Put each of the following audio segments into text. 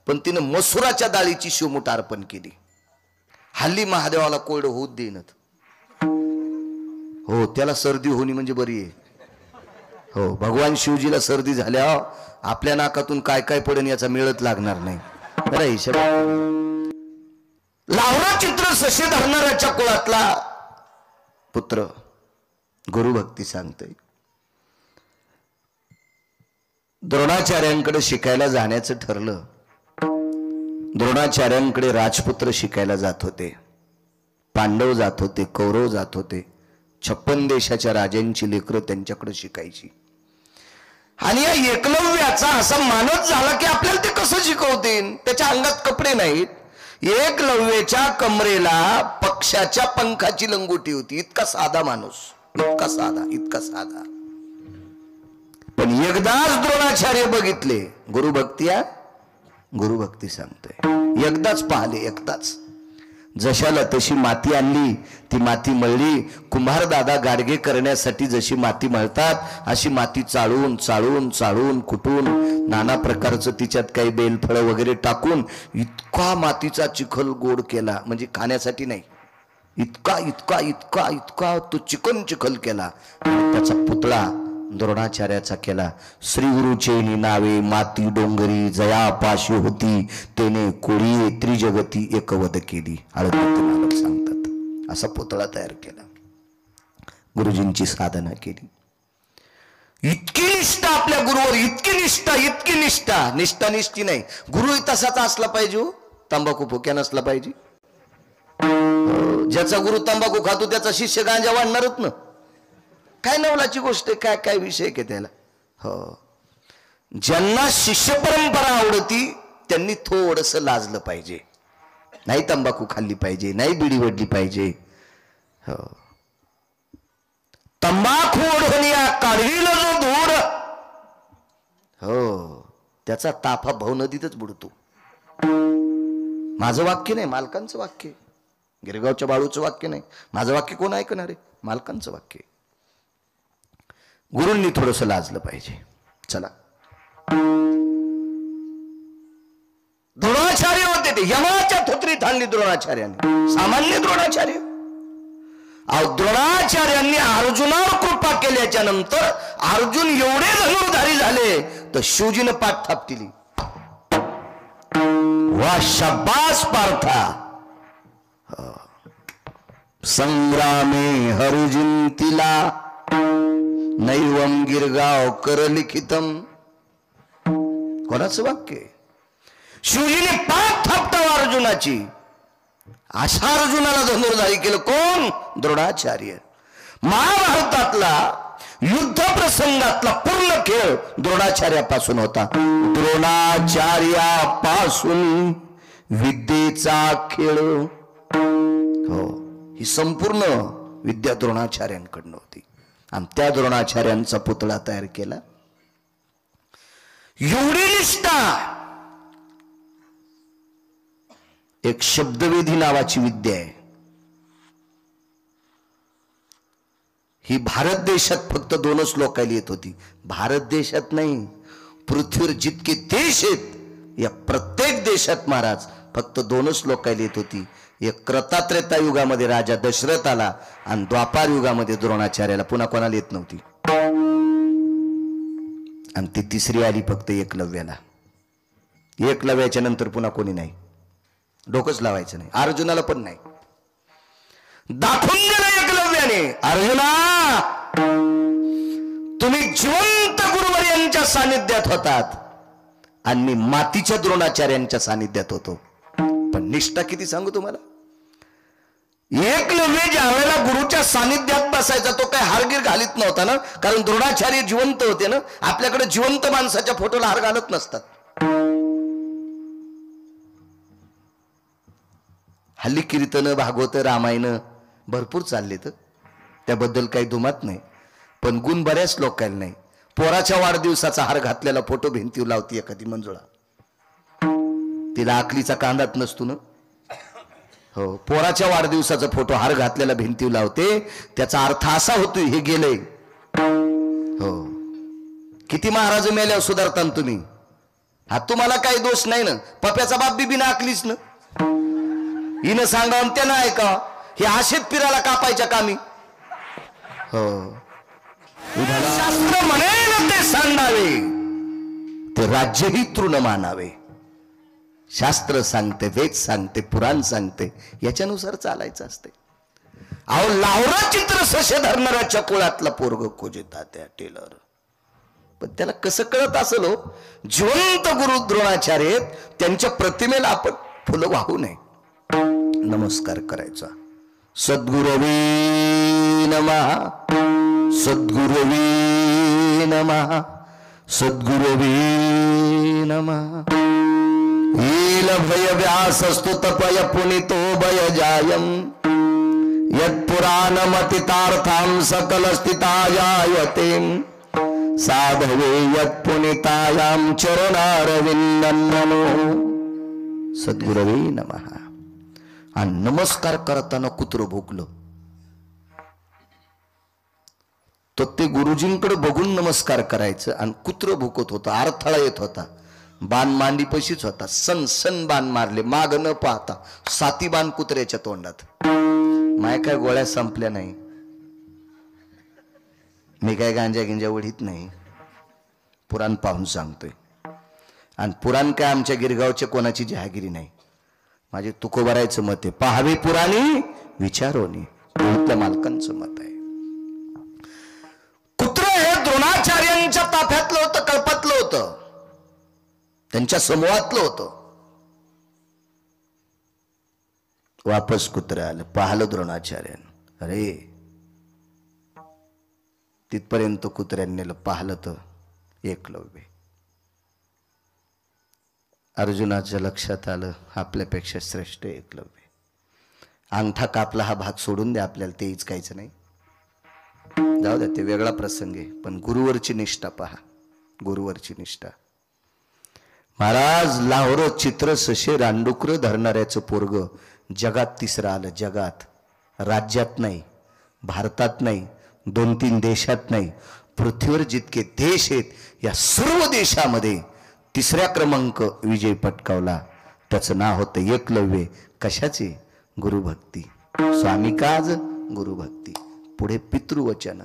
पण तिनं मसुराच्या डाळीची शिवमुठ अर्पण केली. हल्ली महादेवाला कोरडं होत देईनत. हो, त्याला सर्दी होणी म्हणजे बरी आहे. हो, भगवान शिवजीला सर्दी झाल्या आपल्या नाकातून काय काय पडेन याचा मेळच लागणार नाही. बरं हिशोब. लावरा चित्र ससे धरणाऱ्याच्या कुळातला पुत्र गुरुभक्ती सांगतोय. द्रोणाचार्यांकडे शिकायला जाण्याचं ठरलं. द्रोणाचार्यांकडे राजपुत्र शिकायला जात होते. पांडव जात होते, कौरव जात होते. 56 देशाच्या राजांची लेकरं त्यांच्याकडे शिकायची. आणि या एकलव्याचा असा मानस झाला की आपल्याला ते कसं शिकवतील. त्याच्या अंगात कपडे नाहीत. एकलव्याच्या कमरेला पक्षाच्या पंखाची लंगोटी होती. इतका साधा माणूस, इतका साधा, इतका साधा. पण एकदाच द्रोणाचार्य बघितले. गुरुभक्ती सांगतोय. एकदाच पाहिले, एकदाच. जशाला तशी माती आणली, ती माती मळली. कुंभार दादा गाडगे करण्यासाठी जशी माती मळतात अशी माती चाळून चाळून चाळून कुटून नाना प्रकारचं तिच्यात काही बेलफळं वगैरे टाकून इतका मातीचा चिखल गोड केला. म्हणजे खाण्यासाठी नाही, इतका इतका इतका इतका तो चिखल केला. आणि त्याचा पुतळा द्रोणाचार्याचा केला. श्री गुरुचेनी नावे माती डोंगरी जया पाशी होती, तेने कोळी त्रिजगती एकवद केली. हळदपती मालक सांगतात. असा पुतळा तयार केला. गुरुजींची साधना केली. इतकी निष्ठा आपल्या गुरुवर, इतकी निष्ठा, इतकी निष्ठा. निष्ठा निष्ठी नाही, गुरु तसाचा असला पाहिजे. तंबाखू फुक्या नसला पाहिजे. ज्याचा गुरु तंबाखू खातो त्याचा शिष्य गांजा वाढणारच ना. काय नवलाची गोष्ट आहे, काय काय विषय के त्याला. हो, ज्यांना शिष्य परंपरा आवडती त्यांनी थोडस लाजलं पाहिजे. नाही तंबाखू खाल्ली पाहिजे, नाही बिडी वडली पाहिजे. हो, तंबाखू ओढवण्या काढविल जो धूर, हो त्याचा ताफा भाऊ नदीतच बुडतो. माझं वाक्य नाही, मालकांचं वाक्य. गिरगावच्या बाळूचं वाक्य नाही. माझं वाक्य कोण ऐकणार आहे? मालकांचं वाक्य. गुरूंनी थोडंसं लाजलं पाहिजे. चला, द्रोणाचार्य होते ते. यमाच्या थोतरीत आणली द्रोणाचार्यांनी. सामान्य द्रोणाचार्य. द्रोणाचार्यांनी अर्जुनावर कृपा केल्याच्या नंतर अर्जुन एवढे धनुर्धारी झाले तर शिवजीनं पाठ थापटिली. वा शाबास पार्था, संग्रामे हरजिंतीला नैवम गिरगाव कर लिखितम. कोणाचं वाक्य? शिवजीने पाठ थापटावा अर्जुनाची. अशा अर्जुनाला धनुर्धारी केलं कोण? द्रोणाचार्य. महाभारतातला युद्ध प्रसंगातला पूर्ण खेळ द्रोणाचार्यापासून होता. द्रोणाचार्यापासून विद्येचा खेळ. हो, ही संपूर्ण विद्या द्रोणाचार्यांकडनं होती. आणि त्या द्रोणाचार्यांचा पुतळा तयार केला. एवढी निष्ठा. एक शब्दवेधी नावाची विद्या आहे. ही भारत देशात फक्त 2च लोकांना येत होती. भारत देशात नाही, पृथ्वीवर जितके देश आहेत या प्रत्येक देशात महाराज फक्त 2च लोकांना येत होती. एक क्रतात्रेता युगामध्ये राजा दशरथ आला आणि द्वापार युगामध्ये द्रोणाचार्याला. पुन्हा कोणाला येत नव्हती. आणि ती तिसरी आली फक्त एकलव्याला. एकलव्याच्या नंतर पुन्हा कोणी नाही. डोकंच लावायचं नाही. अर्जुनाला पण नाही. दाखवून दिलं एकलव्याने, अर्जुना तुम्ही जिवंत गुरुवर यांच्या सानिध्यात होतात आणि मी मातीच्या द्रोणाचार्यांच्या सानिध्यात होतो. पण निष्ठा किती सांगू तुम्हाला. एकलव्य ज्या वेळेला गुरुच्या सानिध्यात बसायचा तो काय हारगीर घालीत नव्हता ना, कारण द्रोणाचार्य जिवंत होते ना. आपल्याकडे जिवंत माणसाच्या फोटोला हार घालत नसतात. हल्ली कीर्तन, भागवत, रामायण भरपूर चालले तर त्याबद्दल काही दुमत नाही. पण गुण बऱ्याच लोकांना नाही. पोराच्या वाढदिवसाचा हार घातलेला फोटो भिंतीवर लावती एखादी मंजुळा. तिला आकलीचा कांदाच नसतो ना. हो, पोराच्या वाढदिवसाचा फोटो हार घातलेला भिंतीवर लावते. त्याचा अर्थ असा होतोय हे गेलंय. हो, किती महाराज मेल्यावर सुधारता तुम्ही. हा तुम्हाला काही दोष नाही ना, पप्याचा बाप बी बिना आकलीच ना, हिनं सांगावं त्यानं ऐका, हे आशेत पिराला कापायच्या कामी. हो, शास्त्र म्हणेल ते सांगावे, ते राज्यही तृण मानावे. शास्त्र सांगते, वेद सांगते, पुराण सांगते, याच्यानुसार चालायचं असते. अहो लावरा चित्र ससे धरणाऱ्या कुळातला पोरग खोजिता त्या टेलर, पण त्याला कसं कळत असेल हो. जिवंत गुरु द्रोणाचार्य, त्यांच्या प्रतिमेला आपण फुलं वाहू नये, नमस्कार करायचा. सद्गुरवे नमः, सद्गुरवे नमः, सद्गुरवे नमः. ईल भय व्यास स्तुतपय पुनितो भय जायम, यत्पुराणमतितार्थां सकल स्थितायायते, साधवे यत्पुनितायां चरणारविंदन्ननो. सद्गुरवे नमः. आणि नमस्कार करताना कुत्र भोगलं तर ते गुरुजींकडे बघून नमस्कार करायचं, आणि कुत्र भुकत होता, अडथळा येत होता, बाण मांडी पशीच होता, सन सन बाण मारले, माग न पाहता 7 बाण कुत्र्याच्या तोंडात. माय काय गोळ्या संपल्या नाही, मी काय गांजा गिंजा उडीत नाही, पुराण पाहून सांगतोय. आणि पुराण काय आमच्या गिरगावच्या कोणाची जहागिरी नाही, माझे तुकोबारायचं मत आहे, पाहावे पुराणी विचारोनी, आपल्या मालकांचं मत आहे. कुत्र हे द्रोणाचार्यांच्या ताफ्यातलं होतं, कल्पातलं होतं, त्यांच्या समूहातलं होतं. वापस कुत्र आलं, पाहिलं द्रोणाचार्यानं, अरे तिथपर्यंत कुत्र्यांनी पाहिलं तर एकलव्य. अर्जुनाच्या लक्षात आलं, आपल्यापेक्षा श्रेष्ठ एकलव्य. अंगठा कापला हा भाग सोडून द्या, आपल्याला ते इचकायचं नाही, जाऊ द्या, ते वेगळा प्रसंग आहे. पण गुरुवरची निष्ठा पहा, गुरुवरची निष्ठा. महाराज लाहोर चित्र सशे रांडुकर धरणाऱ्याचं पोरग जगात तिसरं आलं. जगात, राज्यात नाही, भारतात नाही, 2-3 देशात नाही, पृथ्वीवर जितके देश आहेत या सर्व देशामध्ये 3ऱ्या क्रमांक विजय पटकावला. त्याचं नाव होतं एकलव्य. कशाची? गुरुभक्ती. स्वामी काज गुरुभक्ती. पुढे पितृवचन,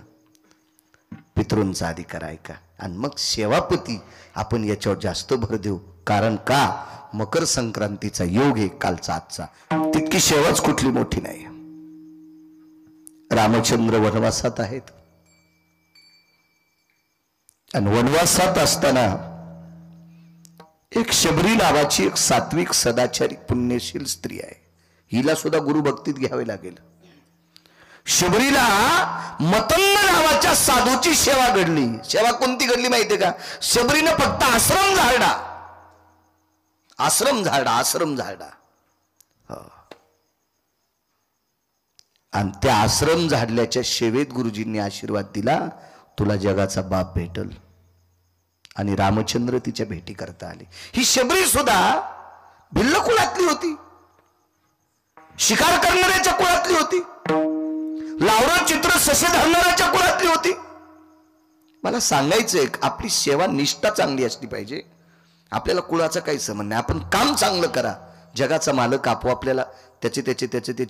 पितृंचा अधिकार ऐका, आणि मग सेवापती. आपण याच्यावर जास्त भर देऊ, कारण का मकर संक्रांतीचा योग आहे कालचा आजचा, तितकी सेवाच कुठली मोठी नाही. रामचंद्र वनवासात आहेत, आणि वनवासात असताना एक शबरी नावाची एक सात्विक सदाचारी पुण्यशील स्त्री आहे, हिला सुद्धा गुरुभक्तीत घ्यावे लागेल. शबरीला मतंग नावाच्या साधूची सेवा घडली. सेवा कोणती घडली माहितीये का? शबरीनं फक्त आश्रम झाडा, आश्रम झाडा, आश्रम झाडा. आणि त्या आश्रम झाडल्याच्या सेवेत गुरुजींनी आशीर्वाद दिला, तुला जगाचा बाप भेटल. आणि रामचंद्र तिच्या भेटी करता आले. ही शबरी सुद्धा भिल्ल कुळातली होती, शिकार करणाऱ्याच्या कुळातली होती, लावरा चित्र ससे धरणाऱ्याच्या कुळातली होती. मला सांगायचंय, आपली सेवा निष्ठा चांगली असली पाहिजे. आपल्याला कुळाचा काही संबंध नाही, आपण काम चांगलं करा. जगाचा मालक आपल्याला त्याची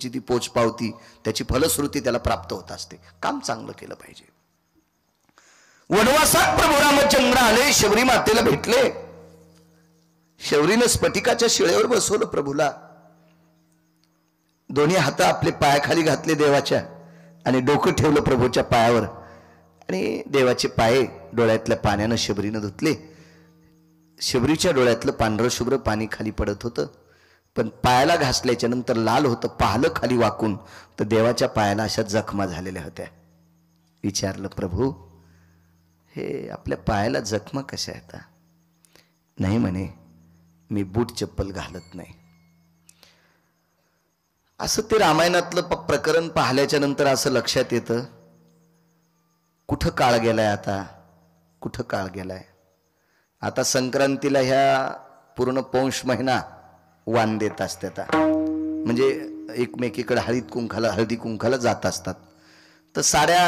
ती पोच पावती, त्याची फलश्रुती त्याला प्राप्त होत असते. काम चांगलं केलं पाहिजे. वनवासात प्रभू रामचंद्र आले, शबरी मातेला भेटले. शबरीनं स्फटिकाच्या शिळेवर बसवलं प्रभूला, दोन्ही हात आपले पायाखाली घातले देवाच्या, आणि डोकं ठेवलं प्रभूच्या पायावर, आणि देवाचे पाय डोळ्यातल्या पाण्यानं शबरीनं धुतले. शबरीच्या डोळ्यातलं पांढरं शुभ्र पाणी खाली पडत होतं, पण पायाला घासल्याच्या नंतर लाल होतं. पाहिलं खाली वाकून तर देवाच्या पायाला अशा जखमा झालेल्या होत्या. विचारलं, प्रभू हे आपल्या पायाला जखमा कशा येतात? नाही म्हणे, मी बूट चप्पल घालत नाही. असं ते रामायणातलं प्रकरण पाहिल्याच्या नंतर असं लक्षात येतं, कुठं काळ गेलाय आता, कुठं काळ गेलाय. आता संक्रांतीला ह्या पूर्ण पौष महिना वाण देत असतात, म्हणजे एकमेकीकडे हळदी कुंखाला जात असतात. तर साड्या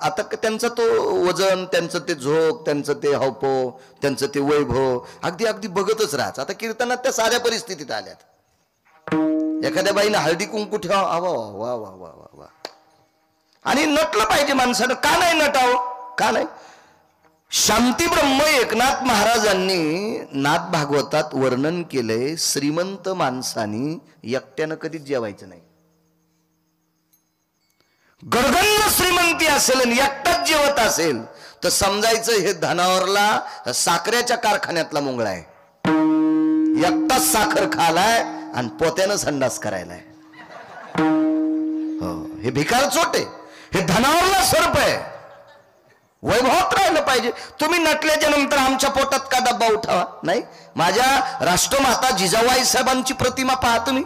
आता त्यांचं तो वजन, त्यांचं ते झोक, त्यांचं ते हौपो, त्यांचं ते वैभव अगदी अगदी बघतच राहत. आता कीर्तनात त्या साऱ्या परिस्थितीत आल्यात. एखाद्या बाईने हळदी कुंकू ठेवा, वा वा वा वा वा वा. आणि नटलं पाहिजे माणसानं. का नाही नटावं? का नाही? शांती ब्रह्म एकनाथ महाराजांनी नाथ भागवतात वर्णन केलंय, श्रीमंत माणसानी एकट्यानं कधीच जेवायचं नाही. गडगंज श्रीमंती असेल आणि एकटाच जेवत असेल तर समजायचं हे धनावरला साखरेच्या कारखान्यातला मुंगळा आहे. एकटाच साखर खालाय आणि पोत्यानं संडास करायलाय. हो, हे भिकार चोट आहे. हे धनावरला सर्प आहे. वैभवात राहिलं पाहिजे. तुम्ही नटल्याच्या नंतर आमच्या पोटात का डब्बा उठावा? नाही. माझ्या राष्ट्रमाता जिजाऊ आईसाहेबांची प्रतिमा पहा तुम्ही,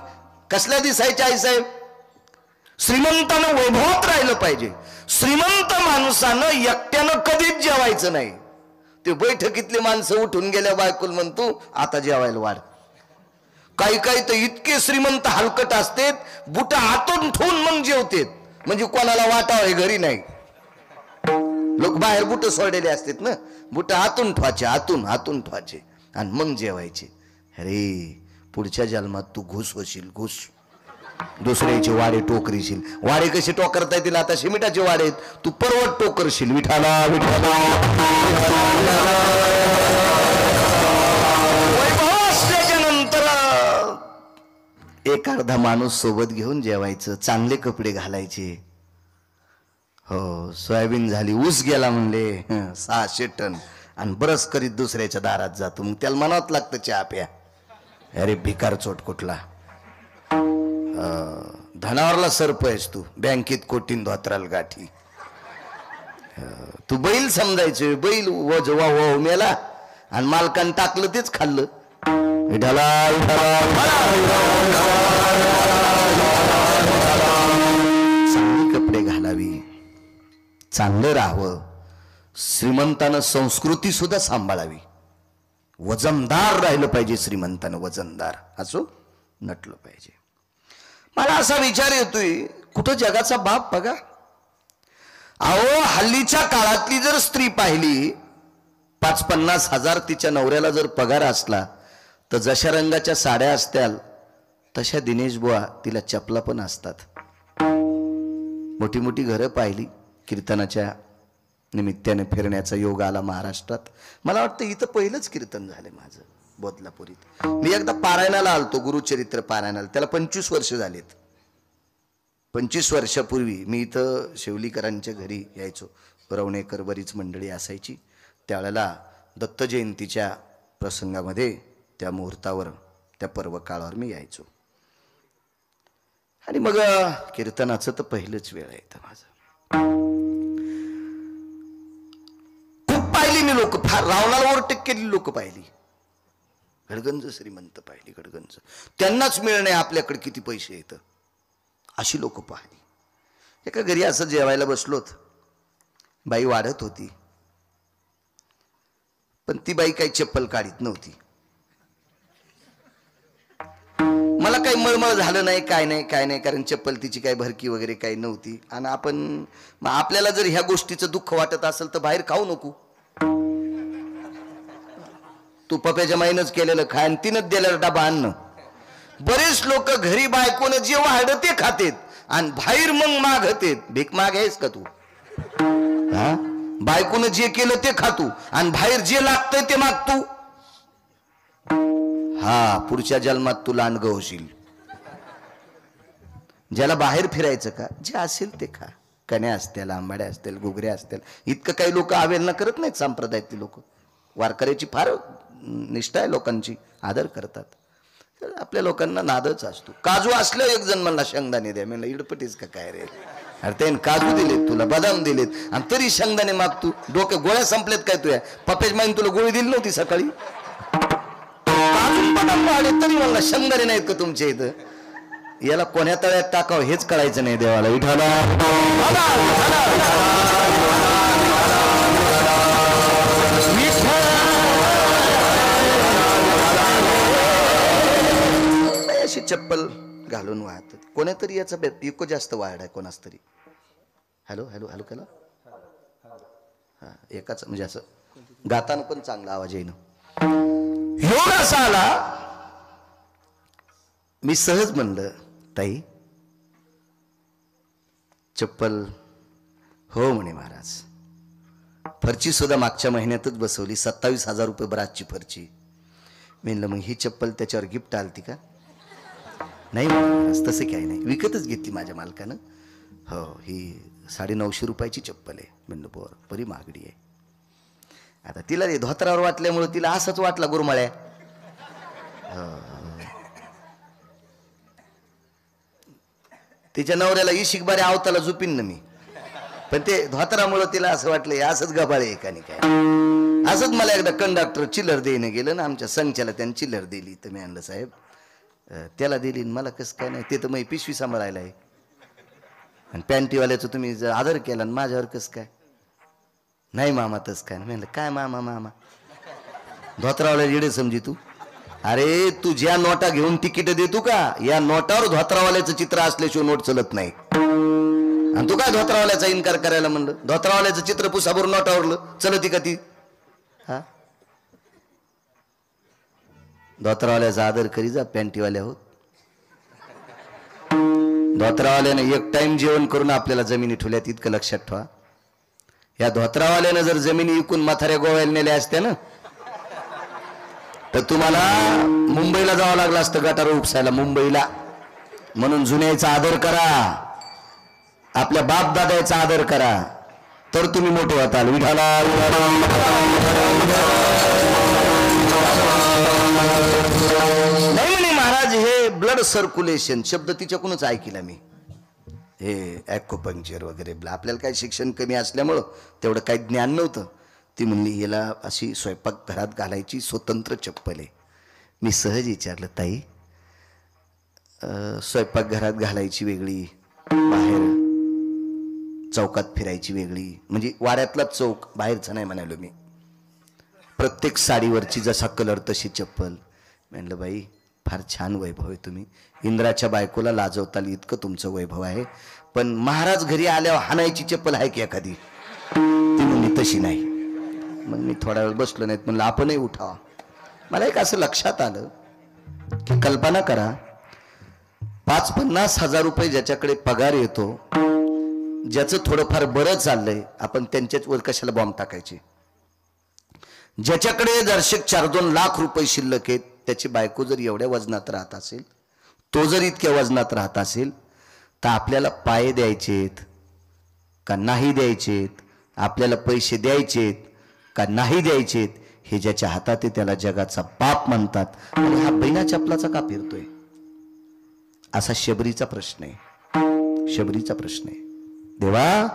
कसल्या दिसायच्या आईसाहेब. श्रीमंतानं वैभवात राहिलं पाहिजे. श्रीमंत माणसानं एकट्यानं कधीच जेवायचं नाही. ते बैठकीतले माणसं उठून गेल्या बायकोल म्हणतो आता जेवायला वाढ. काही काही तर इतके श्रीमंत हलकट असते, बुट आतून ठेवून मग जेवतेत, म्हणजे कोणाला वाटावं हे घरी नाही. लोक बाहेर बुट सोडलेले असतात ना, बुट आतून ठेवायचे, आतून ठेवायचे आणि मग जेवायचे. अरे पुढच्या जन्मात तू घुस होशील, घुस. दुसऱ्याचे वाडे टोकरीशील. वाडे कसे टोकरता येतील? आता शिमिटाचे वाडे आहेत, तू पर्वत टोकरशील. विठाला विठाला. वैभव असल्याच्या नंतर एक अर्धा माणूस सोबत घेऊन जेवायचं, चांगले कपडे घालायचे. हो, सोयाबीन झाली, ऊस गेला म्हणले 600 टन आणि बरस करीत दुसऱ्याच्या दारात जातो. मग त्याला म्हणावं लागतं चहा प्या. अरे भिकार चोट कुठला. धनावरला सर्प आहेस तू, बँकेत कोटीन धोत्राल गाठी. तू बैल समजायचे. बैल वजवा व मेला आणि मालकान टाकलं तेच खाल्लं. विठाला चांगली कपडे घालावी, चांगलं राहावं. श्रीमंतानं संस्कृती सुद्धा सांभाळावी. वजनदार राहिलं पाहिजे. श्रीमंतानं वजनदार असो, नटलं पाहिजे. मला असा विचार येतोय, कुठं जगाचा बाप बघा. अहो हल्लीच्या काळातली जर स्त्री पाहिली, 50-50 हजार तिच्या नवऱ्याला जर पगार असला तर जशा रंगाच्या साड्या असत्याल तशा दिनेश बुवा तिला चपला पण असतात. मोठी मोठी घरं पाहिली. कीर्तनाच्या निमित्ताने फिरण्याचा योग आला महाराष्ट्रात. मला वाटतं इथं पहिलंच कीर्तन झालं माझं बदलापुरीत. मी एकदा पारायणाला आलतो, गुरुचरित्र पारायणाला. त्याला 25 वर्ष झालेत. 25 वर्षापूर्वी मी इथं शेवलीकरांच्या घरी यायचो. रवणेकर बरीच मंडळी असायची. त्यावेळेला दत्त जयंतीच्या प्रसंगामध्ये, त्या मुहूर्तावर, त्या पर्व काळावर मी यायचो. आणि मग कीर्तनाचं तर पहिलंच वेळ आहे इथं माझं. खूप पाहिली मी लोक, फार रावणाला ओव्हरटेक केलेली लोक पाहिली. गडगंज श्रीमंत पाहिली, गडगंज. त्यांनाच मिळणे आपल्याकडे किती पैसे येतं अशी लोक पाहिली. एका घरी असं जेवायला बसलोत. बाई वाढत होती, पण ती बाई काही चप्पल काढीत नव्हती. मला काही मळमळ झालं नाही, काय नाही, कारण चप्पल तिची काही भरकी वगैरे काही नव्हती. आणि आपल्याला जर ह्या गोष्टीचं दुःख वाटत असेल तर बाहेर खाऊ नको. तू पप्याच्या माईनच केलेलं खाय आणि तिनच दिलेला डबा अन्न. बरेच लोक घरी बायकोनं जे वाढत ते खातेत आणि बाहेर मग मागतेत. भीक माग आहेस का तू? हा, बायकोनं जे केलं ते खातू आणि बाहेर जे लागतंय ते मागतू. हा, पुढच्या जन्मात तू लांडगं होशील. ज्याला बाहेर फिरायचं का, जे असेल ते खा. कण्या असतील, आंबाड्या असतील, घुगऱ्या असतील. इतकं काही लोक अवेलना करत नाहीत. संप्रदायातली लोक वारकऱ्याची फार निष्ठा आहे, लोकांची आदर करतात. आपल्या लोकांना नादच असतो. काजू असलं, एक जण म्हणला शेंगदाणे द्या. म्हणलं इडपटीस का काय रे? अरे त्याने काजू दिलेत तुला, बदाम दिलेत आणि तरी शेंगदाणे मागतू. डोके गोळ्या संपलेत काय तुया? पप्याच्या माईन तुला गोळी दिली नव्हती सकाळी? बदाम वाढले तरी म्हणला शेंगदाणे नाहीत का तुमच्या इथं? याला कोण्या तळ्यात टाकावं हेच कळायचं नाही देवाला. विठाला अशी चप्पल घालून वाहत. कोणातरी याचा इको जास्त वाढ आहे कोणाच तरी. हॅलो हॅलो हॅलो केला हा एकाच म्हणजे असं गाताना पण चांगला आवाज येईन. योग असा आला, मी सहज म्हणलं ताई चप्पल. हो म्हणे महाराज. फरची सुद्धा मागच्या महिन्यातच बसवली, 27,000 रुपये बराचची फरची. मी म्हणलं मग ही चप्पल त्याच्यावर गिफ्ट आलती का? नाही महाराज तसं काही नाही, विकतच घेतली माझ्या मालकानं. हो ही 950 रुपयाची चप्पल आहे. म्हणलं बरं बरी महागडी आहे. आता तिला धोत्रावर वाटल्यामुळे तिला असंच वाटला गुरमाळ्या. तिच्या नवऱ्याला इशिक बारे आवताला झुपीन ना मी, पण ते धोत्रामुळे तिला असं वाटलं असंच गबाळे का नाही काय. असंच मला एकदा कंडक्टर चिल्लर देणं गेलं ना, आमच्या संचाला त्यांनी चिल्लर दिली. तर मी आणलं साहेब त्याला दिली मला कसं काय नाही, ते तर मग पिशवी सांभाळायला आहे. आणि पॅन्टीवाल्याचं तुम्ही जर आदर केला आणि माझ्यावर कसं काय. नाही मामा तस काय. म्हणलं काय मामा मामा धोत्रावाला येडे समजी तू. अरे तू ज्या नोटा घेऊन तिकीट देतो का, या नोटावर धोत्रावाल्याचं चित्र असल्याशिवाय नोट चलत नाही. आणि तू काय धोत्रावाल्याचा इन्कार करायला म्हणलं. धोत्रावाल्याचं चित्र पुसाभरून नोटावरलं चलती का ती. हा धोत्रावाल्याचा आदर करी जा. पॅन्टीवाल्या होत. धोत्रावाल्यानं एक टाइम जेवण करून आपल्याला जमिनी ठेवल्यात इतकं लक्षात ठेवा. या धोत्रावाल्यानं जर जमिनी विकून म्हाताऱ्या गोव्याला नेल्या असत्या ना, तर तुम्हाला मुंबईला जावं लागलं असतं गटार उपसायला मुंबईला. म्हणून जुन्याचा आदर करा, आपल्या बाप दादाचा आदर करा, तर तुम्ही मोठे होताल. विठाला नाही म्हणे महाराज हे ब्लड सर्क्युलेशन शब्द तिच्याकडूनच ऐकला मी. हे ॲक्युपंक्चर वगैरे आपल्याला काय शिक्षण कमी असल्यामुळं तेवढं काही ज्ञान नव्हतं. ती म्हणली याला अशी स्वयंपाकघरात घालायची स्वतंत्र चप्पल आहे. मी सहज विचारलं ताई स्वयंपाकघरात घालायची वेगळी, बाहेर चौकात फिरायची वेगळी, म्हणजे वाड्यातलाच चौक बाहेरचा नाही म्हणालो मी. प्रत्येक साडीवरची जसा कलर तशी चप्पल. म्हणलं बाई फार छान वैभव आहे तुम्ही, इंद्राच्या बायकोला लाजवताल इतकं तुमचं वैभव आहे. पण महाराज घरी आल्यावर हाणायची चप्पल आहे की एखादी. ती म्हणली तशी नाही. मग मी थोडा वेळ बसलो, नाहीत म्हणलं आपणही उठावा. मला एक असं लक्षात आलं की कल्पना करा 5-50 हजार रुपये ज्याच्याकडे पगार येतो, ज्याचं थोडंफार बरं चाललंय, आपण त्यांच्याच वर कशाला बॉम्ब टाकायचे. ज्याच्याकडे दर्शक 4-2 लाख रुपये शिल्लक आहेत, त्याची बायको जर एवढ्या वजनात राहत असेल, तो जर इतक्या वजनात राहत असेल, तर आपल्याला पाय द्यायचेत का नाही द्यायचेत, आपल्याला पैसे द्यायचेत का नाही द्यायचेत, हे ज्याच्या हातात आहे त्याला जगाचा बाप म्हणतात. आणि हा बिना चपलाचा का फिरतोय, असा शबरीचा प्रश्न आहे. शबरीचा प्रश्न आहे. देवा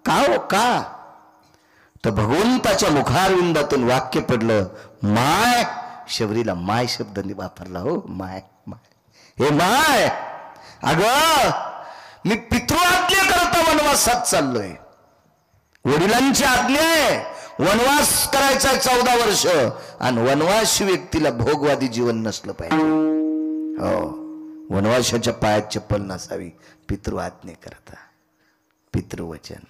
का हो का. तर भगवंताच्या मुखारविंदातून वाक्य पडलं माय. शबरीला माय शब्द वापरला. हो माय माय हे माय. अगं मी पितृआज्ञा करता वनवासात चाललोय. वडिलांची आज्ञा आहे, वनवास करायचा 14 वर्ष. आणि वनवासी व्यक्तीला भोगवादी जीवन नसलं पाहिजे. हो वनवासाच्या पायात चप्पल नसावी. पितृआज्ञा करता पितृवचन.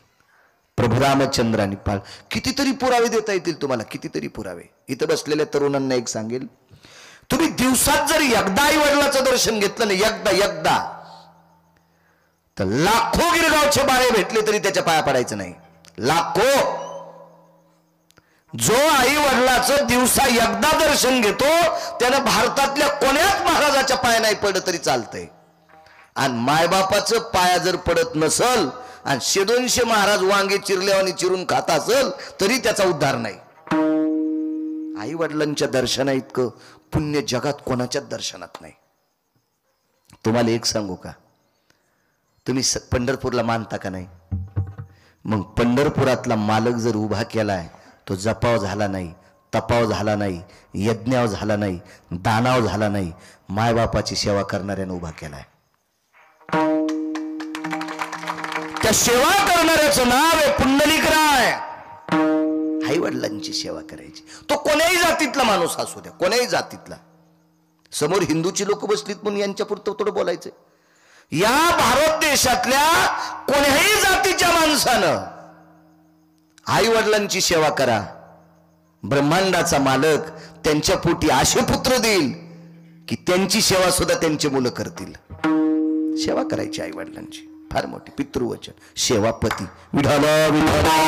प्रभू रामचंद्रांनी पाळ. कितीतरी पुरावे देता येतील तुम्हाला, कितीतरी पुरावे. इथं बसलेल्या तरुणांना एक सांगेल, तुम्ही दिवसात जरी एकदा आई वडिलाचं दर्शन घेतलं ना, एकदा तर लाखो गिरगावचे बाळे भेटले तरी त्याच्या पाया पडायचं नाही. लाखो. जो आई वडिलाचं दिवसा एकदा दर्शन घेतो त्यानं भारतातल्या कोण्याच महाराजाच्या पाया नाही पडलं तरी चालतंय. आणि मायबापाचं पाया जर पडत नसल आणि 100-200 महाराज वांगे चिरल्यावानी चिरून खात असल तरी त्याचा उद्धार नाही. आई वडिलांच्या दर्शना इतकं पुण्य जगात कोणाच्याच दर्शनात नाही. तुम्हाला एक सांगू का, तुम्ही पंढरपूरला मानता का नाही. मग पंढरपुरातला मालक जर उभा केलाय, तो जपाव झाला नाही, तपाव झाला नाही, यज्ञाव झाला नाही, दानाव झाला नाही, मायबापाची सेवा करणाऱ्यानं उभा केलाय. त्या सेवा करणाऱ्याचं नाव आहे पुंडलिकराय. आई वडिलांची सेवा करायची. तो कोण्याही जातीतला माणूस असू द्या, कोण्याही जातीतला. समोर हिंदूची लोक बसलीत म्हणून यांच्या पुरतं थोडं बोलायचं. या भारत देशातल्या कोण्याही जातीच्या माणसानं आई वडिलांची सेवा करा. ब्रह्मांडाचा मालक त्यांच्या पोटी असे पुत्र देईल की त्यांची सेवा सुद्धा त्यांचे मुलं करतील. सेवा करायची आई वडिलांची फार मोठी पितृवचन. सेवापती विठाला विठाला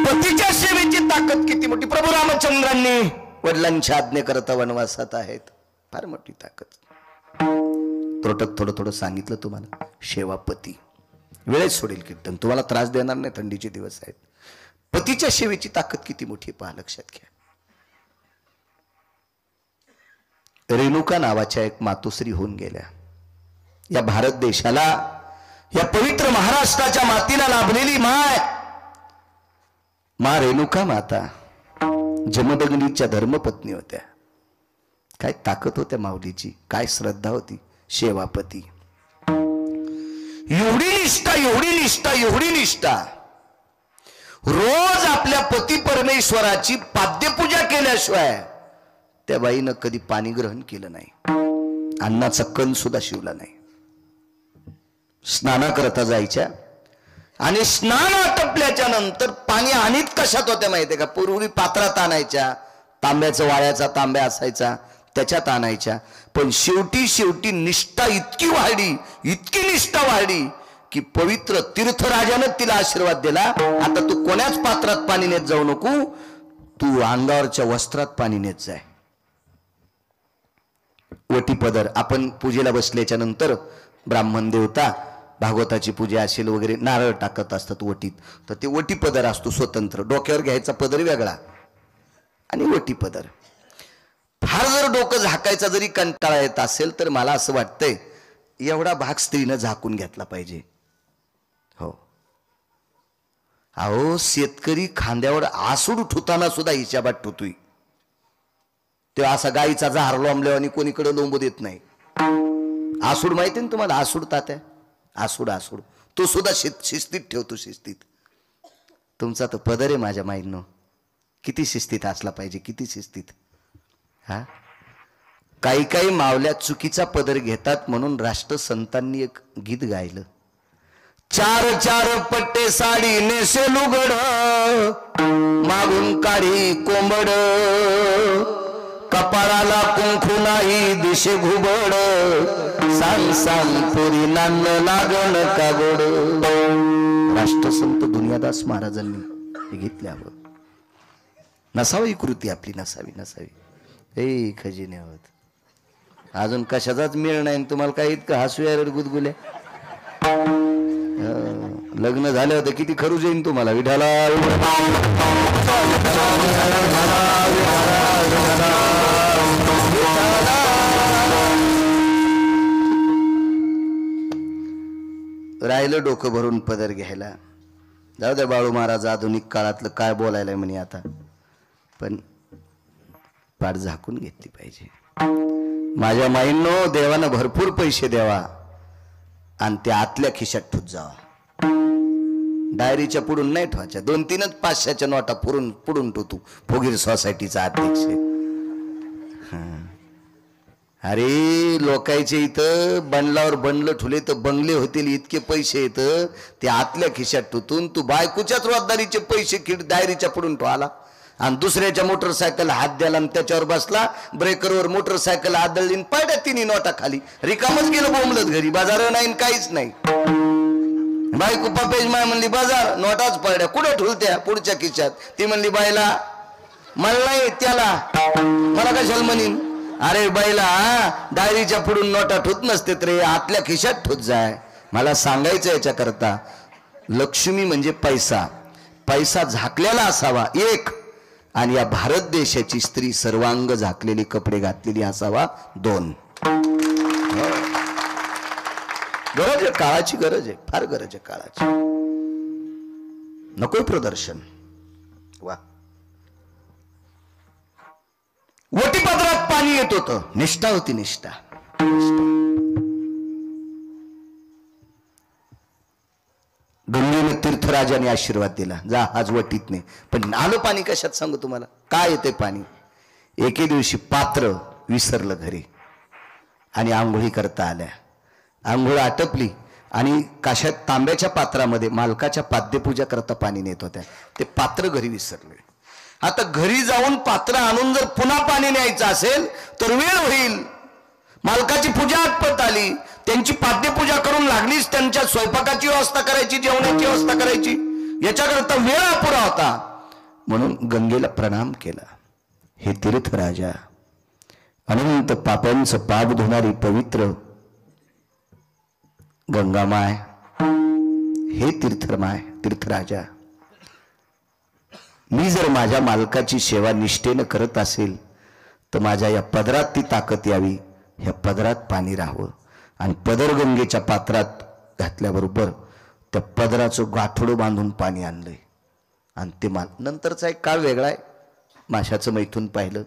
पतीच्या सेवेची ताकद किती मोठी. प्रभू रामचंद्रांनी वडिलांच्या आज्ञेकरता वनवासात आहेत. फार मोठी ताकद. त्रोटक थोडं थोडं सांगितलं तुम्हाला. सेवापती वेळेत सोडेल कीर्तन, तुम्हाला त्रास देणार नाही. थंडीचे दिवस आहेत. पतीच्या सेवेची ताकद किती मोठी पहा, लक्षात घ्या. रेणुका नावाच्या एक मातोश्री होऊन गेल्या. या भारत देशाला, या पवित्र महाराष्ट्राच्या मातीला लाभलेली मा रेणुका माता जमदग्नीच्या धर्मपत्नी होत्या. काय ताकद होत्या माऊलीची, काय श्रद्धा होती. सेवापती एवढी निष्ठा, एवढी निष्ठा, एवढी निष्ठा. रोज आपल्या पती परमेश्वराची पाद्यपूजा केल्याशिवाय त्या बाईनं कधी पाणी ग्रहण केलं नाही. अन्नाचा कण सुद्धा शिवला नाही. स्नानाकरता जायच्या आणि स्नान आटपल्याच्या नंतर पाणी आणीत कशात होत्या माहितीये का? पूर्वी पात्रात आणायच्या. तांब्याचा वाळ्याचा तांब्या असायचा त्याच्यात आणायच्या. पण शेवटी शेवटी निष्ठा इतकी वाढली, इतकी निष्ठा वाढली की पवित्र तीर्थराजानं तिला आशीर्वाद दिला. आता तू कोण्याच पात्रात पाणी नेत जाऊ नको, तू अंगावरच्या वस्त्रात पाणी नेत जाय. वटी पदर आपण पूजेला बसल्याच्या नंतर ब्राह्मण देवता भागवताची पूजा असेल वगैरे नारळ टाकत असतात वटीत. तर ते वटी पदर असतो स्वतंत्र. डोक्यावर घ्यायचा पदर वेगळा आणि वटी पदर. फार जर डोकं झाकायचा जरी कंटाळा येत असेल तर मला असं वाटतंय एवढा भाग स्त्रीनं झाकून घेतला पाहिजे. हो अहो, शेतकरी खांद्यावर आसूड ठुताना सुद्धा हिच्याबात ठुतोय. ते असा गाईचा जहार लोंबल्यावर आणि कोणीकडे लोंबू देत नाही. आसूड माहिती ना तुम्हाला? आसूड तात्या, आसूड आसूड तो सुद्धा शिस्तीत ठेवतो. शिस्तीत. तुमचा तर पदर आहे माझ्या माईंनो, किती शिस्तीत असला पाहिजे, किती शिस्तीत. हा काही काही मावल्या चुकीचा पदर घेतात म्हणून राष्ट्रसंतांनी एक गीत गायलं. चार चार पट्टे साडी नेसे लुगड, मागून काढी कोंबड, कपाळाला कुंकू नाही दिशे घुबड, सांग सांग पोरी नान्न लागण का गोड. राष्ट्रसंत दुनियादास महाराजांनी घेतल्यावर नसावी कृती आपली, नसावी नसावी. ए खजिने आहोत, अजून कशाचाच मेळ नाही तुम्हाला. काय इतकं हसू यार गुदगुल्या. लग्न झालं होतं किती खरूच येईन तुम्हाला. विठाला राहिलं डोकं भरून पदर घ्यायला. जाऊ द्या बाळू महाराज आधुनिक काळातलं काय बोलायला म्हणे आता, पण पाठ झाकून घेतली पाहिजे. माझ्या माईंनो, देवानं भरपूर पैसे द्यावा आणि त्या आतल्या खिशात ठुत जावा. डायरीच्या पुढून नाही ठेवायच्या. 2-3च 500च्या नोटा पुढून ठेवतो. फोगीर सोसायटीचा अध्यक्ष. अरे लोकांचे इथं बंडलावर बंडलं ठुले तर बंगले होतील इतके पैसे येत, ते आतल्या खिशात ठुतून तू बायकोच्याच रोजदारीचे पैसे डायरीच्या पुढून ठेवाला आणि दुसऱ्याच्या मोटरसायकल हात द्याला आणि त्याच्यावर बसला. ब्रेकरवर मोटरसायकल आदळली, पाड्या 3 नोटा खाली. रिकामच गेलं बोंबलत घरी. बाजार नाही काहीच नाही. बायको पपेज माय म्हणली बाजार, नोटाच पडल्या. कुठे ठुलत्या? पुढच्या खिशात. ती म्हणली बाईला, मला नाही त्याला, मला कशाला म्हणीन. अरे बाईला डायरीच्या पुढून नोटा ठुत नसते रे, आतल्या खिशात ठुत जाय. मला सांगायचं याच्याकरता, लक्ष्मी म्हणजे पैसा. पैसा झाकलेला असावा एक, आणि या भारत देशाची स्त्री सर्वांग झाकलेली कपडे घातलेली असावा 2. गरज आहे, काळाची गरज आहे, फार गरज आहे काळाची. नको प्रदर्शन. वा, वटीपत्रात पाणी येत होतं. निष्ठा होती, निष्ठा. गंगेनं तीर्थ तीर्थराजाने आशीर्वाद दिला, जा आज वटीत नाही. पण आलं पाणी कशात सांगू तुम्हाला, काय येते पाणी. एके दिवशी पात्र विसरलं घरी आणि आंघोळी करता आल्या. आंघोळ आटपली आणि काशात तांब्याच्या पात्रामध्ये मालकाच्या पाद्यपूजा करता पाणी नेत होत्या. ते पात्र घरी विसरले. आता घरी जाऊन पात्र आणून जर पुन्हा पाणी न्यायचं असेल तर वेळ होईल. मालकाची पूजा आटपत आली, त्यांची पाद्यपूजा करून लागलीच त्यांच्या स्वयंपाकाची व्यवस्था करायची, जेवणाची व्यवस्था करायची, याच्याकरता वेळ अपुरा होता. म्हणून गंगेला प्रणाम केला. हे तीर्थराजा, अनंत पापांचं पाप धुणारी पवित्र गंगामाय, हे तीर्थराजा, मी जर माझ्या मालकाची सेवा निष्ठेनं करत असेल तर माझ्या या पदरात ती ताकद यावी. ह्या पदरात पाणी राहावं आणि पदर गंगेच्या पात्रात घातल्याबरोबर त्या पदराचं गाठोडं बांधून पाणी आणलंय. आणि ते नंतरचा एक काळ वेगळा आहे. माशाचं मैथून पाहिलं,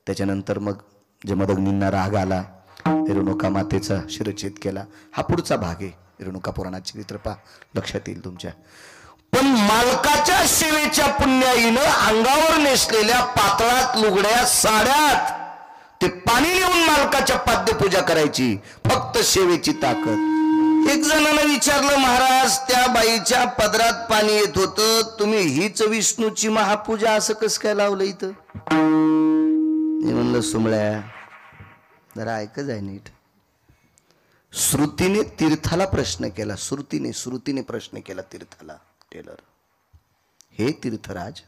त्याच्यानंतर मग जमदग्नींना राग आला, रेणुका मातेचा शिरच्छेद केला. हा पुढचा भाग आहे. रेणुका पुराणाचे चरित्र पहा, लक्षात येईल तुमच्या. पण मालकाच्या सेवेच्या पुण्याईनं अंगावर नेसलेल्या पातळात लुगड्या साड्यात ते पाणी नेऊन मालकाच्या पाद्यपूजा करायची. फक्त सेवेची ताकद. एक जणानं विचारलं, महाराज त्या बाईच्या पदरात पाणी येत होतं, तुम्ही हीच विष्णूची महापूजा असं कसं काय लावलं इथं. मी म्हणलं, सुमळ्या जरा ऐकच आहे नीट. श्रुतीने तीर्थाला प्रश्न केला, श्रुतीने प्रश्न केला तीर्थाला. टेलर, हे तीर्थराज,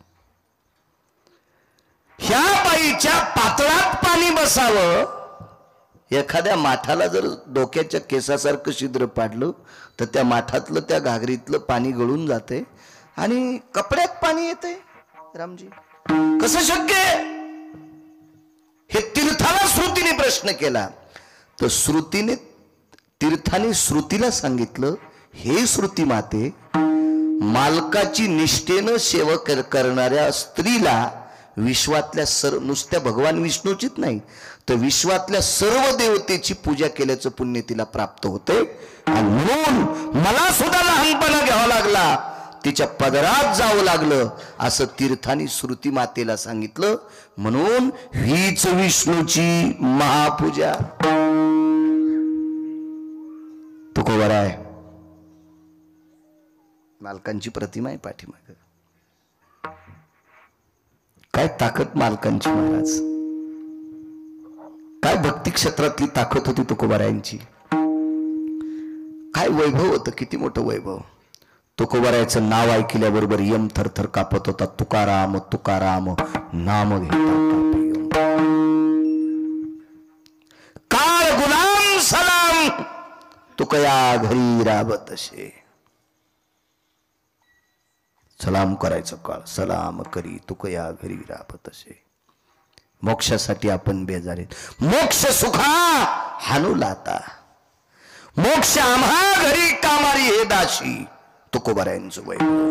ह्या बाईच्या पातळात पाणी बसावं, एखाद्या माठाला जर डोक्याच्या केसासारखं छिद्र पाडलं तर त्या माठातलं त्या घागरीतलं पाणी गळून जाते आणि कपड्यात पाणी येते. रामजी, कसं शक्य आहे. हे तीर्थाला श्रुतीने प्रश्न केला. तर तीर्थाने श्रुतीला सांगितलं, हे श्रुती माते, मालकाची निष्ठेनं सेवा करणाऱ्या स्त्रीला विश्वातल्या नुसत्या भगवान विष्णूचीच नाही तर विश्वातल्या सर्व देवतेची पूजा केल्याचं पुण्य तिला प्राप्त होते. आणि म्हणून मला सुद्धा लहानपणा घ्यावा लागला, तिच्या पदरात जावं लागलं, असं तीर्थाने श्रुती मातेला सांगितलं. म्हणून हीच विष्णूची महापूजा. तुकोबर आहे, मालकांची प्रतिमा आहे पाठीमाग. काय ताकद मालकांची महाराज, काय भक्ती क्षेत्रातली ताकद होती तुकोबारायांची. काय वैभव होतं, किती मोठं वैभव. तुकोबारायचं नाव ऐकल्याबरोबर यम थरथर कापत होता. तुकाराम तुकाराम नाम घेता काळ गुलाम सलाम तुकया घरी राबतशे. सलाम करायचं काळ सलाम करी तुकया घरी राबतशे. मोक्षासाठी आपण बेजारीत. मोक्ष सुखा हानू लाता, मोक्ष आम्हा घरी कामारी हे दाशी. तुकोबारायांचं वैभव.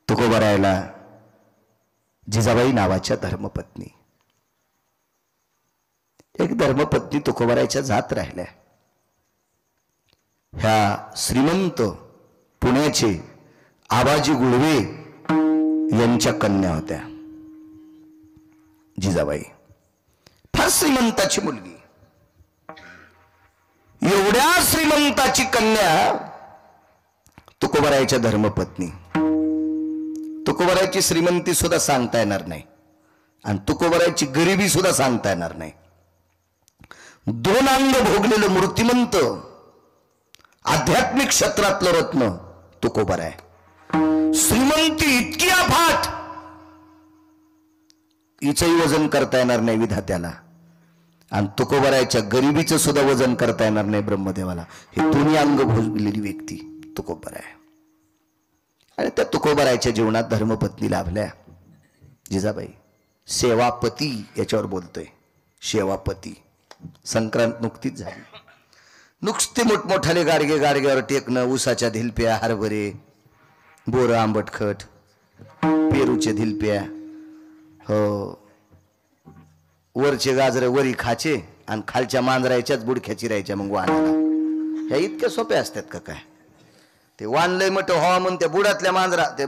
तुकोबारायला जिजाबाई नावाच्या धर्मपत्नी, एक धर्मपत्नी तुकोबारायच्या जात राहिल्या. ह्या श्रीमंत पुण्याचे आबाजी गुळवे यांच्या कन्या होत्या. जिजाबाई फार श्रीमंताची मुलगी. एवढ्या श्रीमंताची कन्या तुकोबारायच्या धर्मपत्नी. तुकोबारायची श्रीमंती सुद्धा सांगता येणार नाही आणि तुकोबारायची गरिबी सुद्धा सांगता येणार नाही. दोन अंग भोगलेलं मूर्तिमंत आध्यात्मिक क्षेत्रातलं रत्न तुकोबाराय. श्रीमंती इतकी अफाट, हिचंही वजन करता येणार नाही विधात्याला आणि तुकोबारायच्या गरिबीचं सुद्धा वजन करता येणार नाही ब्रह्मदेवाला. हे दोन्ही अंग भोगलेली व्यक्ती तुकोबाराय. आणि त्या तुकोबारायच्या जीवनात धर्मपत्नी लाभल्या जिजाबाई. सेवापती याच्यावर बोलतोय, सेवापती. संक्रांत नुकतीच झाली. नुसते मोठमोठाले गाडगे गाडग्यावर टेकणं, ऊसाच्या धिलप्या, हरभरे, बोरं, आंबटखट, पेरूचे धिलप्या, हो, वरचे गाजर वरी खाचे आणि खालच्या मांजरायच्याच बुडख्या चिरायच्या मग वाहनाला. ह्या इतक्या सोप्या असतात का काय? ते वानलंय मट हो म्हणून त्या बुडातल्या मांजरा, ते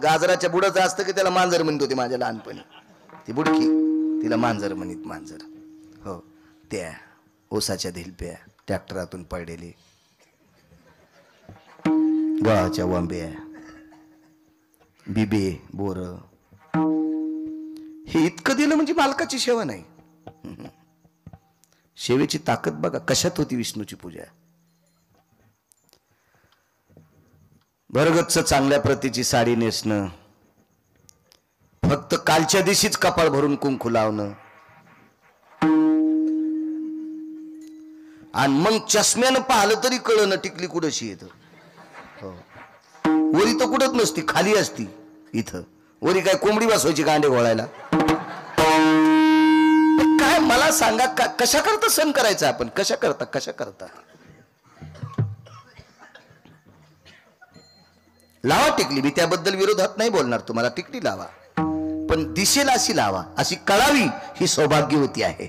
गाजराच्या बुडाचं असतं की त्याला मांजर म्हणत होती माझ्या लहानपणी. ती बुडकी तिला मांजर म्हणत, मांजर. हो, त्या ओसाच्या धिलप्या, ट्रॅक्टरातून पडलेली गावाच्या वांब्या, बिबे, बोर, हे इतकं दिलं म्हणजे मालकाची सेवा नाही. सेवेची ताकद बघा कशात होती विष्णूची पूजा. भरगच्च चांगल्या प्रतीची साडी नेसणं, फक्त कालच्या दिवशीच कपाळ भरून कुंकू लावणं, आणि मग चष्म्यानं पाहिलं तरी कळणं टिकली कुठशी येत. वरी तर कुठत नसती, खाली असती. इथं वरी काय कोंबडी बसवायची कांडे घोळायला? काय मला सांगा, कशा करता सण करायचा आपण? कशा करता लावा टिकली. मी त्याबद्दल विरोधात नाही बोलणार, तुम्हाला टिकली लावा, पण दिसेल अशी लावा, अशी कळावी. ही सौभाग्यवती आहे,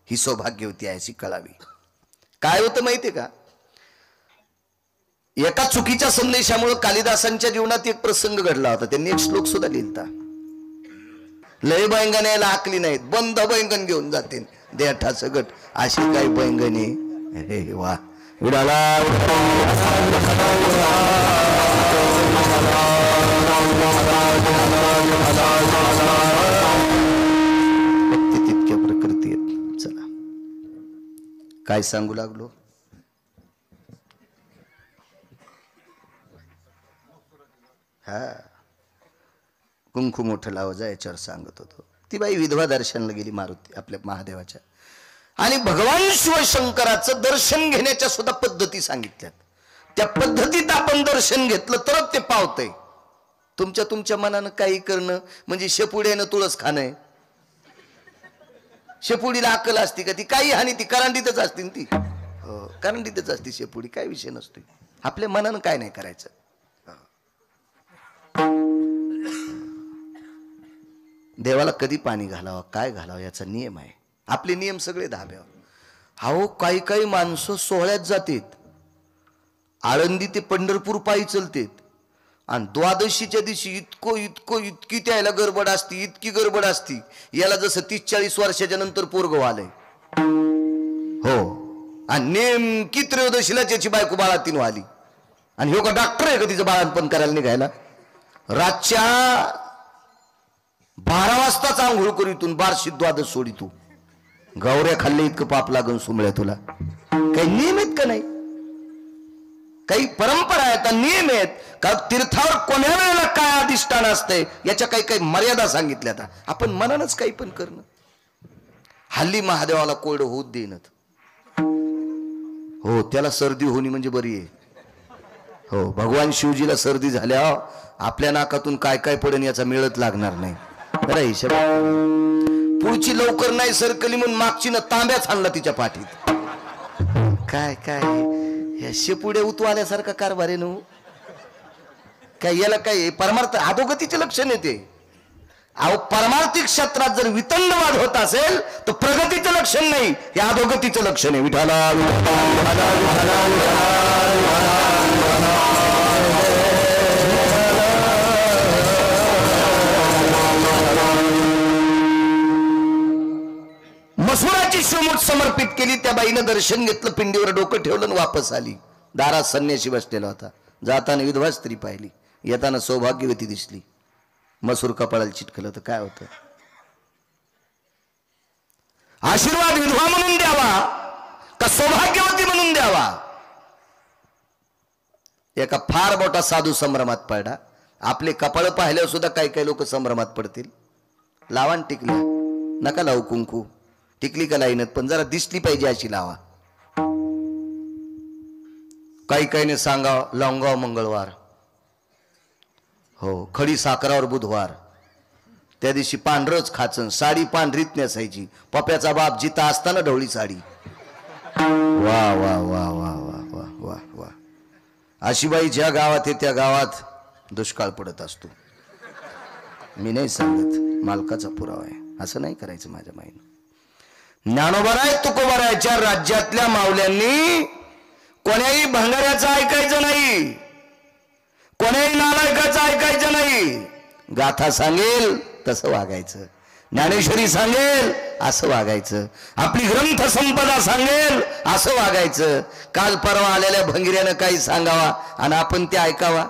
ही सौभाग्यवती आहे, अशी कळावी. काय होतं माहितीये का? एका चुकीच्या संदेशामुळे कालिदासांच्या जीवनात एक प्रसंग घडला होता. त्यांनी एक श्लोक सुद्धा लिहिलता. लय बैंगण यायला आकली नाहीत, बंद बैंगण घेऊन जाते देठा सगट, अशी काही बैंगणे. अरे वा, उडाला तितक्या प्रकृती आहेत. चला काय सांगू लागलो? हा, कुंकू मोठं लाव जा याच्यावर सांगत होतो. ती बाई विधवा दर्शनला गेली मारुती आपल्या महादेवाच्या, आणि भगवान शिवशंकराचं दर्शन घेण्याच्या सुद्धा पद्धती सांगितल्यात. त्या पद्धतीत आपण दर्शन घेतलं तरच ते पावतंय. तुमच्या मनानं काही करणं म्हणजे शेपुड्यानं तुळस खाणं. शेपुडीला अक्कल असती का? ती काही हानी, ती करंडीतच असते ती. हो, करंडीतच असते शेपुडी, काय विषय नसतोय. आपल्या मनानं काय नाही करायचं. देवाला कधी पाणी घालावं, काय घालावं याचा नियम आहे. आपले नियम सगळे धाब्यावर. अहो काही माणसं सोहळ्यात जातात, आळंदी ते पंढरपूर पायी चलतेत, आणि द्वादशीच्या दिवशी इतकी त्याला गडबड असती, इतकी गडबड असती, याला जसं 30-40 वर्षाच्या नंतर पोरग आलंय. हो, आणि नेमकी त्रयोदशीला त्याची बायको बाळातीन आली, आणि हो का डॉक्टर आहे का तिचं बाळांपण करायला निघायला? रातच्या 12 वाजताच आंघोळ करीतून बारशी द्वादश सोडी. तू गौऱ्या खाल्ले इतकं पाप लागून सुमळ्या तुला. काही नियम आहेत का नाही? काही परंपरा आहेत, नियम आहेत का? तीर्थावर कोण्या वेळेला काय अधिष्ठान असतंय याच्या काही मर्यादा सांगितल्या. आपण मनानच काही पण करणं. हल्ली महादेवाला कोरडं होत देणत. हो, त्याला सर्दी होणी म्हणजे बरी आहे. हो, भगवान शिवजीला सर्दी झाल्या आपल्या नाकातून काय पडेन याचा मेळच लागणार नाही. पुढची लवकर नाही सरकली म्हणून मागची न तांब्याच आणला तिच्या पाठीत. काय या शेपुड्या उतवाल्यासारखा कारभार आहे न. काय याला काय परमार्थ अधोगतीचे लक्षण येते. अहो, परमार्थिक क्षेत्रात जर वितंडवाद होत असेल तर प्रगतीचं लक्षण नाही, हे अधोगतीचं लक्षण आहे. विठाला मसुराची शिवमूठ समर्पित केली. त्या बाईनं दर्शन घेतलं, पिंडीवर डोकं ठेवलं आणि वापस आली. दारात संन्यासी बसलेला होता. जाताना विधवा स्त्री पाहिली, येताना सौभाग्यवती दिसली. मसूर कपाळाला चिटकलं तर काय होतं? आशीर्वाद विधवा म्हणून द्यावा का सौभाग्यवती म्हणून द्यावा? एका फार मोठा साधू संभ्रमात पडला. आपले कपाळ पाहिल्यावर सुद्धा काही लोक संभ्रमात पडतील. लावा टिकल्या, नका लावू कुंकू. टिकली का लाईनत, पण जरा दिसली पाहिजे अशी लावा. काहीने सांगाव लावगाव मंगळवार, हो, खडी साखरावर बुधवार. त्या दिवशी पांढरच खाचन, साडी पांढरीत नेसायची. पप्याचा बाप जिता असताना ढवळी साडी. वा वा वा वा वा वा वा वा. अशी बाई ज्या गावात आहे त्या गावात दुष्काळ पडत असतो. मी नाही सांगत, मालकाचा पुरावा आहे. असं नाही करायचं माझ्या माईनं. ज्ञानोबराय तुकोबरायच्या राज्यातल्या मावल्यांनी कोण्याही भंगाऱ्याचं ऐकायचं नाही, कोण्याही नालायकाचं ऐकायचं नाही. गाथा सांगेल तसं वागायचं, ज्ञानेश्वरी सांगेल असं वागायचं, आपली ग्रंथ संपदा सांगेल असं वागायचं. काल परवा आलेल्या भंगिऱ्यानं काही सांगावा आणि आपण ते ऐकावा,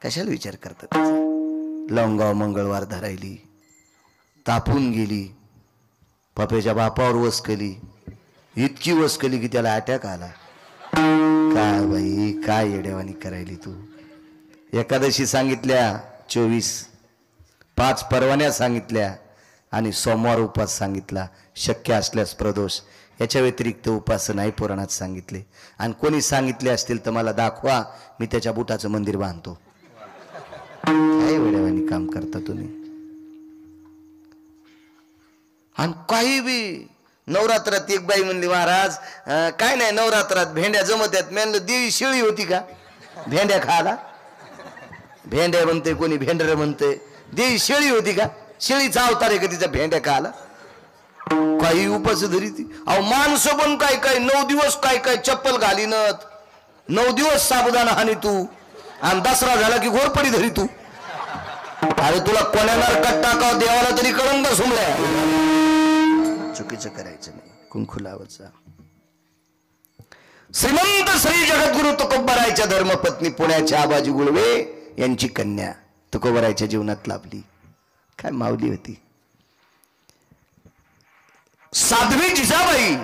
कशाला विचार करतात. लवंगाव मंगळवार धरायली, तापून गेली, पप्याच्या बापावर वसकली, इतकी वसकली की त्याला अटॅक आला. काय बाई, काय येडेवानी करायली तू. एकादशी सांगितल्या 24, 5 परवान्या सांगितल्या आणि सोमवार उपास सांगितला, शक्य असल्यास प्रदोष. याच्या व्यतिरिक्त उपास नाही पुराणात सांगितले. आणि कोणी सांगितले असतील तर मला दाखवा, मी त्याच्या बुटाचं मंदिर बांधतो. काय वेडेवानी काम करता तुम्ही. आणि काही बी नवरात्रात एक बाई म्हणली, महाराज काय नाही नवरात्रात भेंड्या जमत आहेत. मी म्हणलं देवी शिळी होती का भेंड्या खायला? भेंड्या म्हणते, कोणी भेंडर म्हणते. देवी शेळी होती का? शेळीचा अवतार आहे का तिचा भेंड्या खायला? काही उपास धरी ती. अहो माणसं पण काय काय 9 दिवस काय काय चप्पल घालीनत, 9 दिवस साबुदाणा हानी तू, आणि दसरा झाला की घोरपडी धरी तू. अरे तुला कोणाला कट टाकाव देवाला तरी कळून का सुमल्या. चुकीचं करायचं नाही. कुंकू लावायचा. श्रीमंत श्री जगद्गुरु तुकोबरायच्या धर्मपत्नी पुण्याच्या आबाजी गुळवे यांची कन्या तुकोबरायच्या जीवनात लाभली. काय माऊली होती. साध्वी जिजाबाई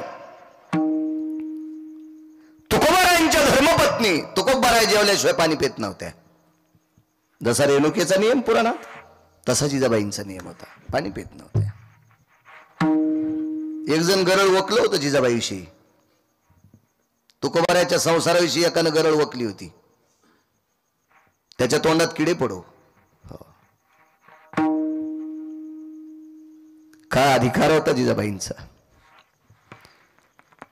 तुकोबरायांच्या धर्मपत्नी. तुकोबराय जेवल्याशिवाय पाणी पित नव्हत्या. जसा रेणुकेचा नियम पुराणात, तसा जिजाबाईंचा नियम होता, पाणी पित नव्हत्या. एक जण गरळ वकलं होतं जिजाबाईविषयी. तुकोबरायच्या संसाराविषयी एकानं गरळ वकली होती. त्याच्या तोंडात किडे पडो. काय अधिकार होता जिजाबाईंचा.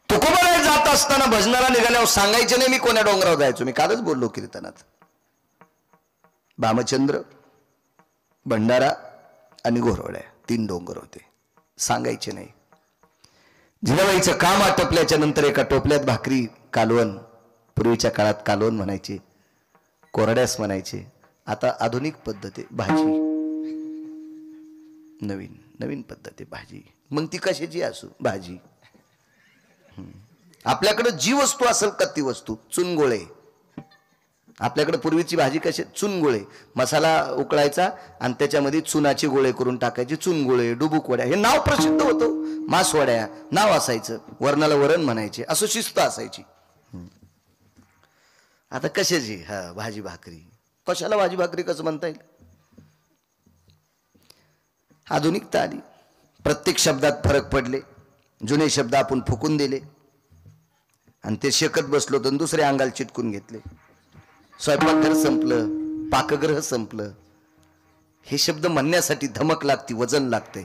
तुकोबराय जात असताना भजनाला निघाल्यावर सांगायचे नाही मी कोण्या डोंगरावर जायचो. मी कालच बोललो कीर्तनात. भामचंद्र, भंडारा आणि घोरवड्या 3 डोंगर होते. सांगायचे नाही. जिजाबाईचं काम आटपल्याच्या नंतर एका टोपल्यात भाकरी, कालवण, पूर्वीच्या काळात कालवण म्हणायचे, कोरड्यास म्हणायचे. आता आधुनिक पद्धती भाजी, नवीन नवीन पद्धती भाजी. मग ती कशाची असो भाजी. आपल्याकडे जी वस्तू असेल का ती वस्तू. चुनगोळे आपल्याकडे पूर्वीची भाजी कशी, चुनगोळे. मसाला उकळायचा आणि त्याच्यामध्ये चुनाचे गोळे करून टाकायचे. चुनगोळे, डुबुक वड्या हे नाव प्रसिद्ध होतं. मासवड्या नाव असायचं, वरणाला वरण म्हणायचे, असं शिस्त असायची. आता कशाची भाजी भाकरी. कशाला भाजी भाकरी कसं म्हणता येईल. आधुनिकता आली, प्रत्येक शब्दात फरक पडले. जुने शब्द आपण फुकून दिले आणि ते शेकत बसलो तर दुसरे अंगाला चिटकून घेतले. स्वयंपाकघर संपलं, पाकगृह संपलं. हे शब्द म्हणण्यासाठी धमक लागती, वजन लागते.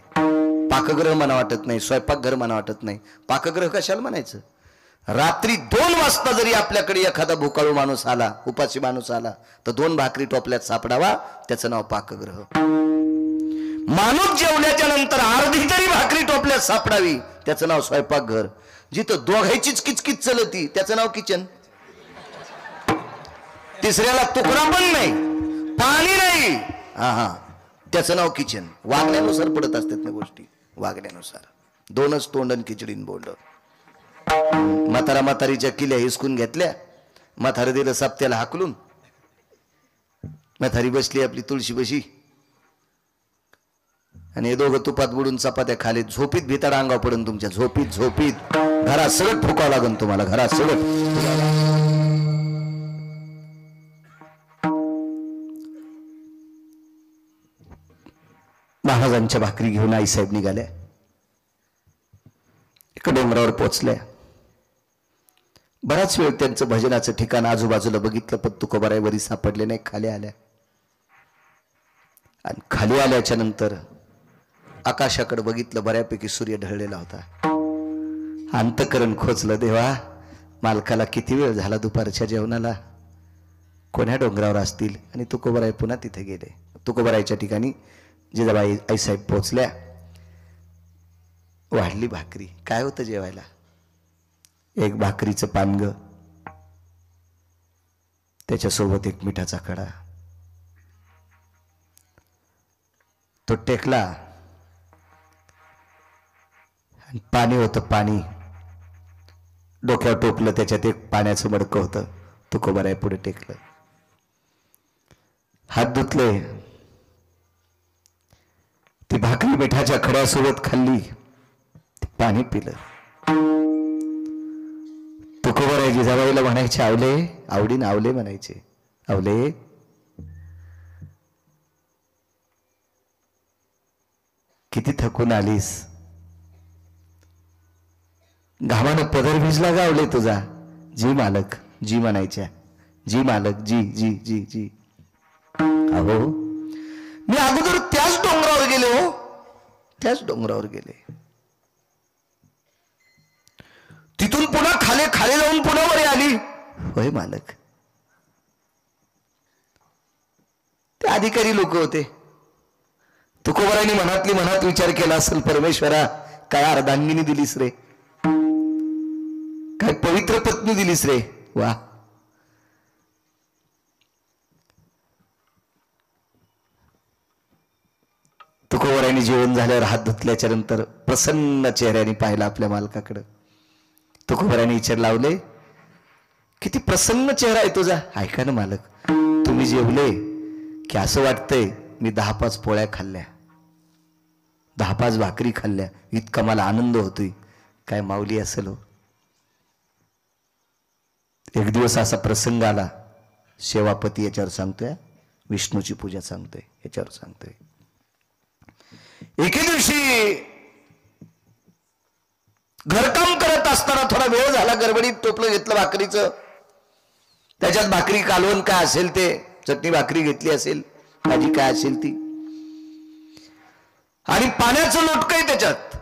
पाकगृह म्हणा वाटत नाही, स्वयंपाकघर म्हणा वाटत नाही. पाकगृह कशाला म्हणायचं. रात्री 2 वाजता जरी आपल्याकडे एखादा भुकाळू माणूस आला, उपाशी माणूस आला, तर 2 भाकरी टोपल्यात सापडावा, त्याचं नाव पाकगृह. माणूस जेवल्याच्या नंतर अर्धी तरी भाकरी टोपल्यात सापडावी, त्याचं नाव स्वयंपाकघर. जिथं दोघांचीच किचकिच चलती त्याचं नाव किचन. तिसऱ्याला तुकडा पण नाही, पाणी नाही, त्याचं नाव किचन. वागण्यानुसार पडत असतात ना गोष्टी, वागण्यानुसार. 2च तोंडन खिचडीन बोंड. म्हातारा म्हातारीच्या किल्या हिसकून घेतल्या. म्हातारा दिलं सप्त्याला हाकलून. म्हातारी बसली आपली तुळशी बशी आणि हे दोघं तुपात बुडून चपात्या खाली. झोपीत भिताड अंगावर पडून तुमच्या. झोपीत झोपीत घरात सगळं फुकावं लागेल तुम्हाला. घरात सगळं. महाराजांच्या भाकरी घेऊन आईसाहेब निघाल्या. एका डोंगरावर पोचल्या. बराच वेळ त्यांचं भजनाचं ठिकाण आजूबाजूला बघितलं, पण तुकोबाराय वरी सापडले नाही. खाली आल्या आणि खाली आल्याच्या नंतर आकाशाकडे बघितलं. बऱ्यापैकी सूर्य ढळलेला होता. अंतकरण खोचलं, देवा मालकाला किती वेळ झाला दुपारच्या जेवणाला, कोण्या डोंगरावर असतील. आणि तुकोबाराय पुन्हा तिथे गेले. तुकोबारायच्या ठिकाणी जिजाबाई आईसाहेब पोचल्या. वाढली भाकरी. काय होतं जेवायला. एक भाकरीचं पानग, त्याच्यासोबत एक मिठाचा खडा. तो टेकला, पाणी होतं, पाणी डोक्यावर टोपलं, त्याच्यात एक पाण्याचं मडकं होतं. तुकोबाराय पुढे टेकलं, हात धुतले, ती भाकरी मिठाच्या खड्यासोबत खाल्ली, पाणी पिलं. तुकोबाराय जिजाबाईला म्हणायचे, आवले, आवडीन आवले म्हणायचे, आवले किती थकून आलीस, घामानं पदर भिजला गावले तुझा. जी मालक, जी म्हणायच्या, जी मालक, जी जी जी जी. अहो मी अगोदर त्याच डोंगरावर गेले, हो त्याच डोंगरावर गेले, तिथून पुन्हा खाली खाली जाऊन पुन्हा वर आली. होय मालक. ते अधिकारी लोक होते. तुकोबारायांनी मनातली मनात विचार केला असेल, परमेश्वरा काय अर्धांगिनी दिलीस रे, काय पवित्र पत्नी दिलीस रे, वा. तुकोबारायांनी जेवण झाल्यावर हात धुतल्याच्या नंतर प्रसन्न चेहऱ्याने पाहिला आपल्या मालकाकडे. तुकोबारायांनी विचार लावले, किती प्रसन्न चेहरा आहे तुझा. ऐका ना मालक, तुम्ही जेवले की असं वाटतंय मी 10-5 पोळ्या खाल्ल्या, 10-5 भाकरी खाल्ल्या, इतका मला आनंद होतोय. काय माऊली असेल हो. एक दिवस असा प्रसंग आला, सेवापती याच्यावर सांगतोय, विष्णूची पूजा सांगतोय, याच्यावर सांगतोय. एके दिवशी घरकाम करत असताना थोडा वेळ झाला, गडबडीत टोपलं घेतलं भाकरीचं, त्याच्यात भाकरी कालवण काय असेल ते, चटणी भाकरी घेतली असेल, भाजी काय असेल ती, आणि पाण्याचं लोटकंय त्याच्यात,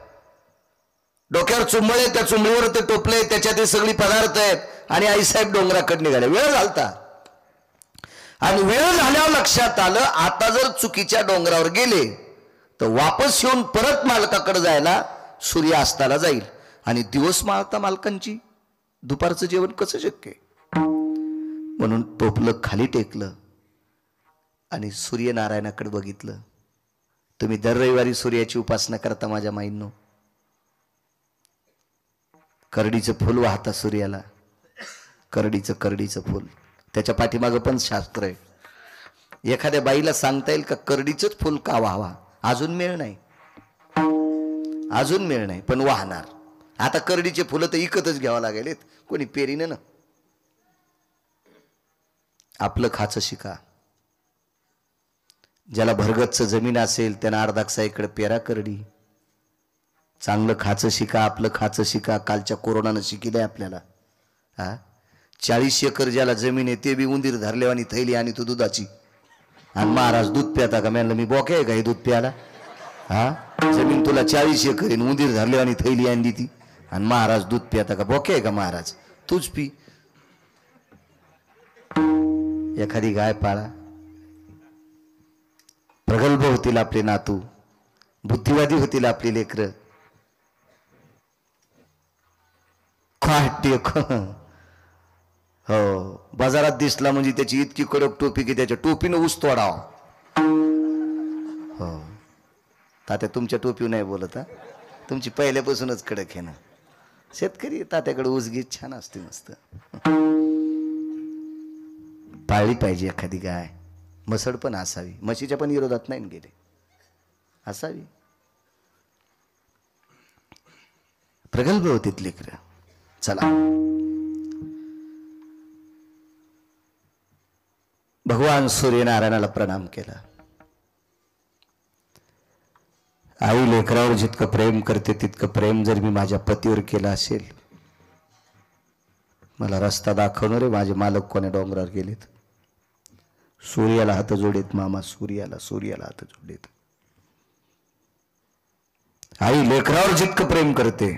डोक्यावर चुंबळे, त्या चुंबळीवर ते टोपले, त्याच्यात हे सगळी पदार्थ आहेत, आणि आईसाहेब डोंगराकडे निघाले. वेळ झालता, आणि वेळ झाल्यावर लक्षात आलं, आता जर चुकीच्या डोंगरावर गेले तर वापस येऊन परत मालकाकडे जायला सूर्य अस्ताला जाईल, आणि दिवस माळता मालकांची दुपारचं जेवण कसं शक्य. म्हणून टोपलं खाली टेकलं आणि सूर्यनारायणाकडे बघितलं. तुम्ही दर रविवारी सूर्याची उपासना करता माझ्या माईंनो. करडीचं फुल वाहता सूर्याला, करडीचं फुल, त्याच्या पाठीमागं पण शास्त्र आहे. एखाद्या बाईला सांगता येईल का करडीचंच फुल का वाहवा? अजून मेळ नाही, अजून मेळ नाही, पण वाहणार. आता करडीचे फुलं तर इकतच घ्यावं लागेल, कोणी पेरीनं ना. आपलं खाचं शिका. ज्याला भरगतच जमीन असेल त्यांना अर्धाकसा इकडे पेरा करडी. चांगलं खाचं शिका, आपलं खाचं शिका. कालच्या कोरोनानं शिकिलंय आपल्याला. 40 एकर ज्याला जमीन आहे ते बी उंदीर धरलेवानी थैली आणि तो दुधाची. आणि महाराज दूध प्याता का? म्हणलं मी बोके आहे का हे दूध प्याला? जमीन तुला 40 एकर आहे, उंदीर धरलेवानी थैली आणली ती, आणि महाराज दूध प्याता का? बोके आहे का महाराज? तूच पी. एखादी गाय पाळा. प्रगल्भ होतील आपले नातू, बुद्धिवादी होतील आपली लेकरं. हो, बाजारात दिसला म्हणजे त्याची इतकी कडक टोपी की त्याच्या टोपीनं ऊस तोडाव. हो तात्या, तुमच्या टोपीवर नाही बोलत हा, तुमची पहिल्यापासूनच कडक आहे ना. शेतकरी तात्याकडे ऊसगीत छान असते, मस्त. पाळली पाहिजे एखादी गाय. मसड पण असावी, म्हशीच्या पण विरोधात नाही गेले, असावी. प्रगल्भ होतीत लेकरं. चला, भगवान सूर्यनारायणाला प्रणाम केला. आई लेकरावर जितकं प्रेम करते तितकं प्रेम जर मी माझ्या पतीवर केलं असेल, मला रस्ता दाखवणार रे माझे मालक कोण्या डोंगरावर गेलेत. सूर्याला हात जोडेत मामा, सूर्याला हात जोडेत. आई लेकरावर जितकं प्रेम करते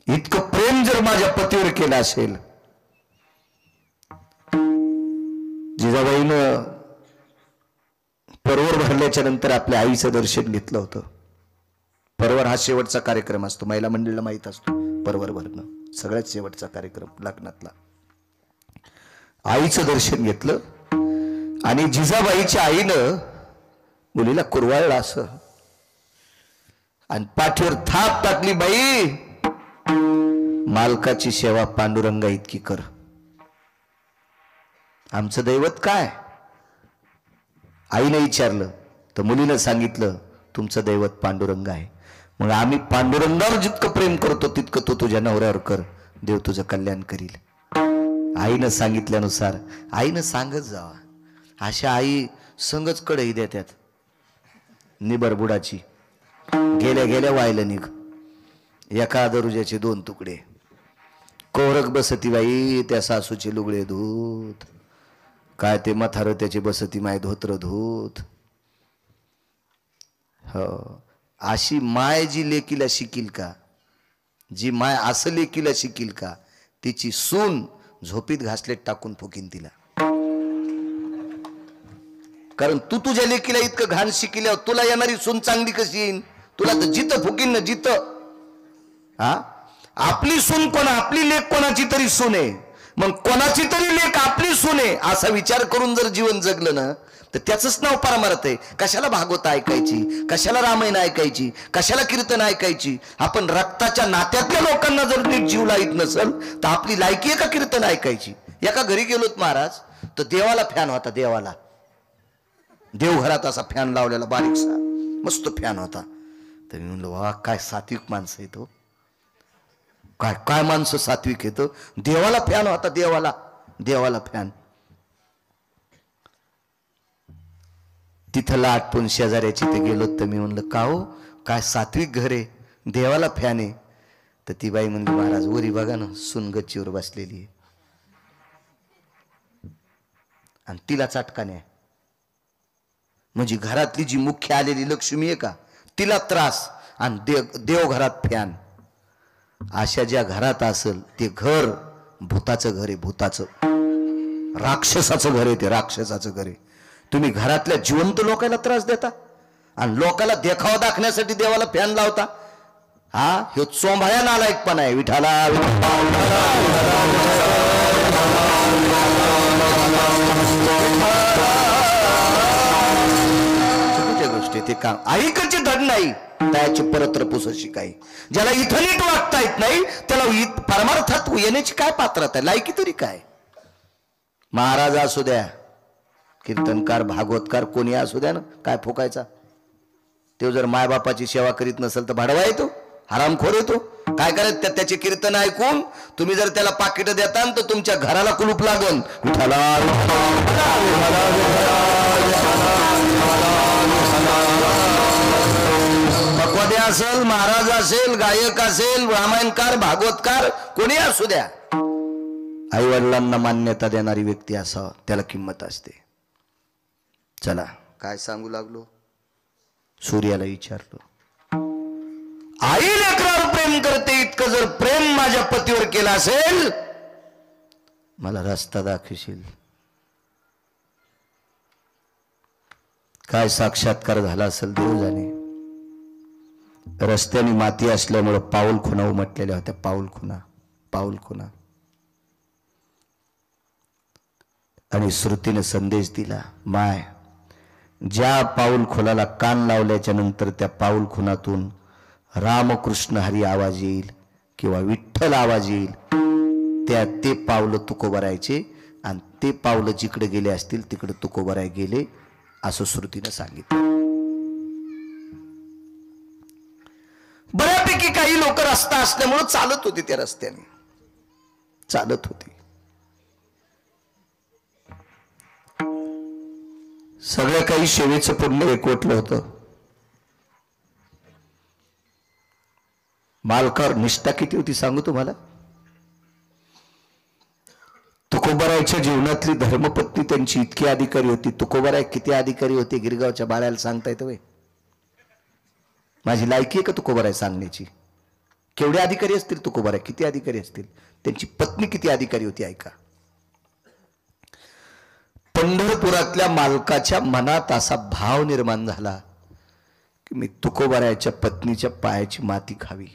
इतकं प्रेम जर माझ्या पतीवर केलं असेल. जिजाबाईनं परवर भरल्याच्या नंतर आपल्या आईचं दर्शन घेतलं होतं. परवर हा शेवटचा कार्यक्रम असतो, महिला मंडळीला माहीत असतो. परवर भरणं सगळ्यात शेवटचा कार्यक्रम लग्नातला. आईचं दर्शन घेतलं आणि जिजाबाईच्या आईनं मुलीला कुरवाळलं असं आणि पाठीवर थाप टाकली, बाई मालकाची सेवा पांडुरंगा इतकी कर. आमचं दैवत काय? आईने विचारलं तर मुलीनं सांगितलं, तुमचं दैवत पांडुरंग आहे. मग आम्ही पांडुरंगावर जितकं प्रेम करतो तितकं तू तुझ्या नवऱ्यावर कर, देव तुझं कल्याण करील. आईनं सांगितल्यानुसार आईनं सांगत जावा. अशा आई संगच कढई देतात निबर बुडाची, गेल्या गेल्या व्हायला निघ. एका दरुजाचे 2 तुकडे. कोरक बसती बाई त्या सासूचे लुगडे धूत, काय ते मथार त्याचे बसती माय धोत्र धूत. हो, अशी माय जी लेकीला शिकील का, जी माय असं लेकीला शिकील का, तिची सून झोपीत घासलेत टाकून फुकीन तिला. कारण तू तुझ्या लेकीला इतकं घाण शिकिल्यावर तुला येणारी सून चांगली कशी येईन? तुला तर जिथं फुकीन ना जिथं. हा, आपली सून कोणा, आपली लेक कोणाची तरी सून आहे, मग कोणाची तरी लेक आपली सून आहे असा विचार करून जर जीवन जगलं ना तर त्याचंच नाव परमार्थ आहे. कशाला भागवत ऐकायची, कशाला रामायण ऐकायची, कशाला कीर्तन ऐकायची? आपण रक्ताच्या नात्यातल्या लोकांना जर नीट जीव लाईत नसल तर आपली लायकी आहे का कीर्तन ऐकायची? एका घरी गेलोत महाराज तर देवाला फॅन होता, देवाला देवघरात असा फॅन लावलेला बारीकसा मस्त फॅन होता. तर मी म्हणलो वा काय सात्विक माणसं येतो, काय काय माणसं सात्विक येतं. देवाला फॅन होता, देवाला देवाला फॅन. तिथं आटपून शेजाऱ्याची ते गेलो तर मी म्हणलं का हो काय सात्विक घर आहे, देवाला फॅन आहे. तर ती बाई म्हणली महाराज वरी बघा ना सून गच्चीवर बसलेली आहे आणि तिला चटकाने, म्हणजे घरातली जी मुख्य आलेली लक्ष्मी आहे का तिला त्रास आणि देवघरात फॅन. अशा ज्या घरात असेल ते घर भूताचं घर आहे, भूताचं राक्षसाचं घर आहे, ते राक्षसाचं घर आहे. तुम्ही घरातल्या जिवंत लोकांना त्रास देता आणि लोकांना देखावा दाखवण्यासाठी देवाला फॅन लावता. हा, हे चोंभाळ्या नालायकपणा आहे. विठाला चुकीच्या गोष्टी ते काम ऐकायची धड नाही, त्याची परत्र पुसशी काही. ज्याला इथं नीट वागता येत नाही त्याला परमार्थात येण्याची काय पात्रता आहे, लायकी तरी काय? महाराज असू द्या, कीर्तनकार, भागवतकार कोणी असू द्या ना, काय फुकायचा? तो जर मायबापाची सेवा करीत नसेल तर भाडवा येतो, हरामखोर येतो. काय करायचं त्याचे कीर्तन ऐकून तुम्ही जर त्याला पाकिट देता तर तुमच्या घराला कुलूप लागून. पक्वादे असेल, महाराज असेल, गायक असेल, रामायणकार, भागवतकार कोणी असू द्या, आई वडिलांना मान्यता देणारी व्यक्ती असावा, त्याला किंमत असते. चला काय सांगू लागलो, सूर्याला विचारलो आई लेकरावर प्रेम करते इतकं जर प्रेम माझ्या पतीवर केलं असेल मला रस्ता दाखवशील? काय साक्षात्कार झाला असेल देव जाणे. रस्त्याने माती असल्यामुळे पाऊल खुणा उमटलेल्या होत्या, पाऊल खुणा, पाऊल खुणा. आणि श्रुतीने संदेश दिला, माय ज्या पाऊल खुनाला कान लावल्याच्या नंतर त्या पाऊल खुनातून रामकृष्ण हरी आवाज येईल किंवा विठ्ठल आवाज येईल, त्या ते पावलं तुकोबरायचे आणि ते पावलं जिकडे गेले असतील तिकडे तुकोबराय गेले असं श्रुतीनं सांगितलं. बऱ्यापैकी काही लोक रस्ता असल्यामुळे चालत होते, त्या रस्त्याने चालत होते. सगळं काही सेवेचं पुण्य एकवटलं होतं. मालकावर निष्ठा किती होती सांगू तुम्हाला. तुकोबारायच्या जीवनातली धर्मपत्नी त्यांची इतकी अधिकारी होती. तुकोबाराय किती अधिकारी होते गिरगावच्या बाळ्याला सांगता येतं वे? माझी लायकी आहे का तुकोबाराय सांगण्याची? केवढे अधिकारी असतील तुकोबाराय, किती अधिकारी असतील? त्यांची पत्नी किती अधिकारी होती ऐका. पंढरपुरातल्या मालकाच्या मनात असा भाव निर्माण झाला की मी तुकोबारायच्या पत्नीच्या पायाची माती खावी.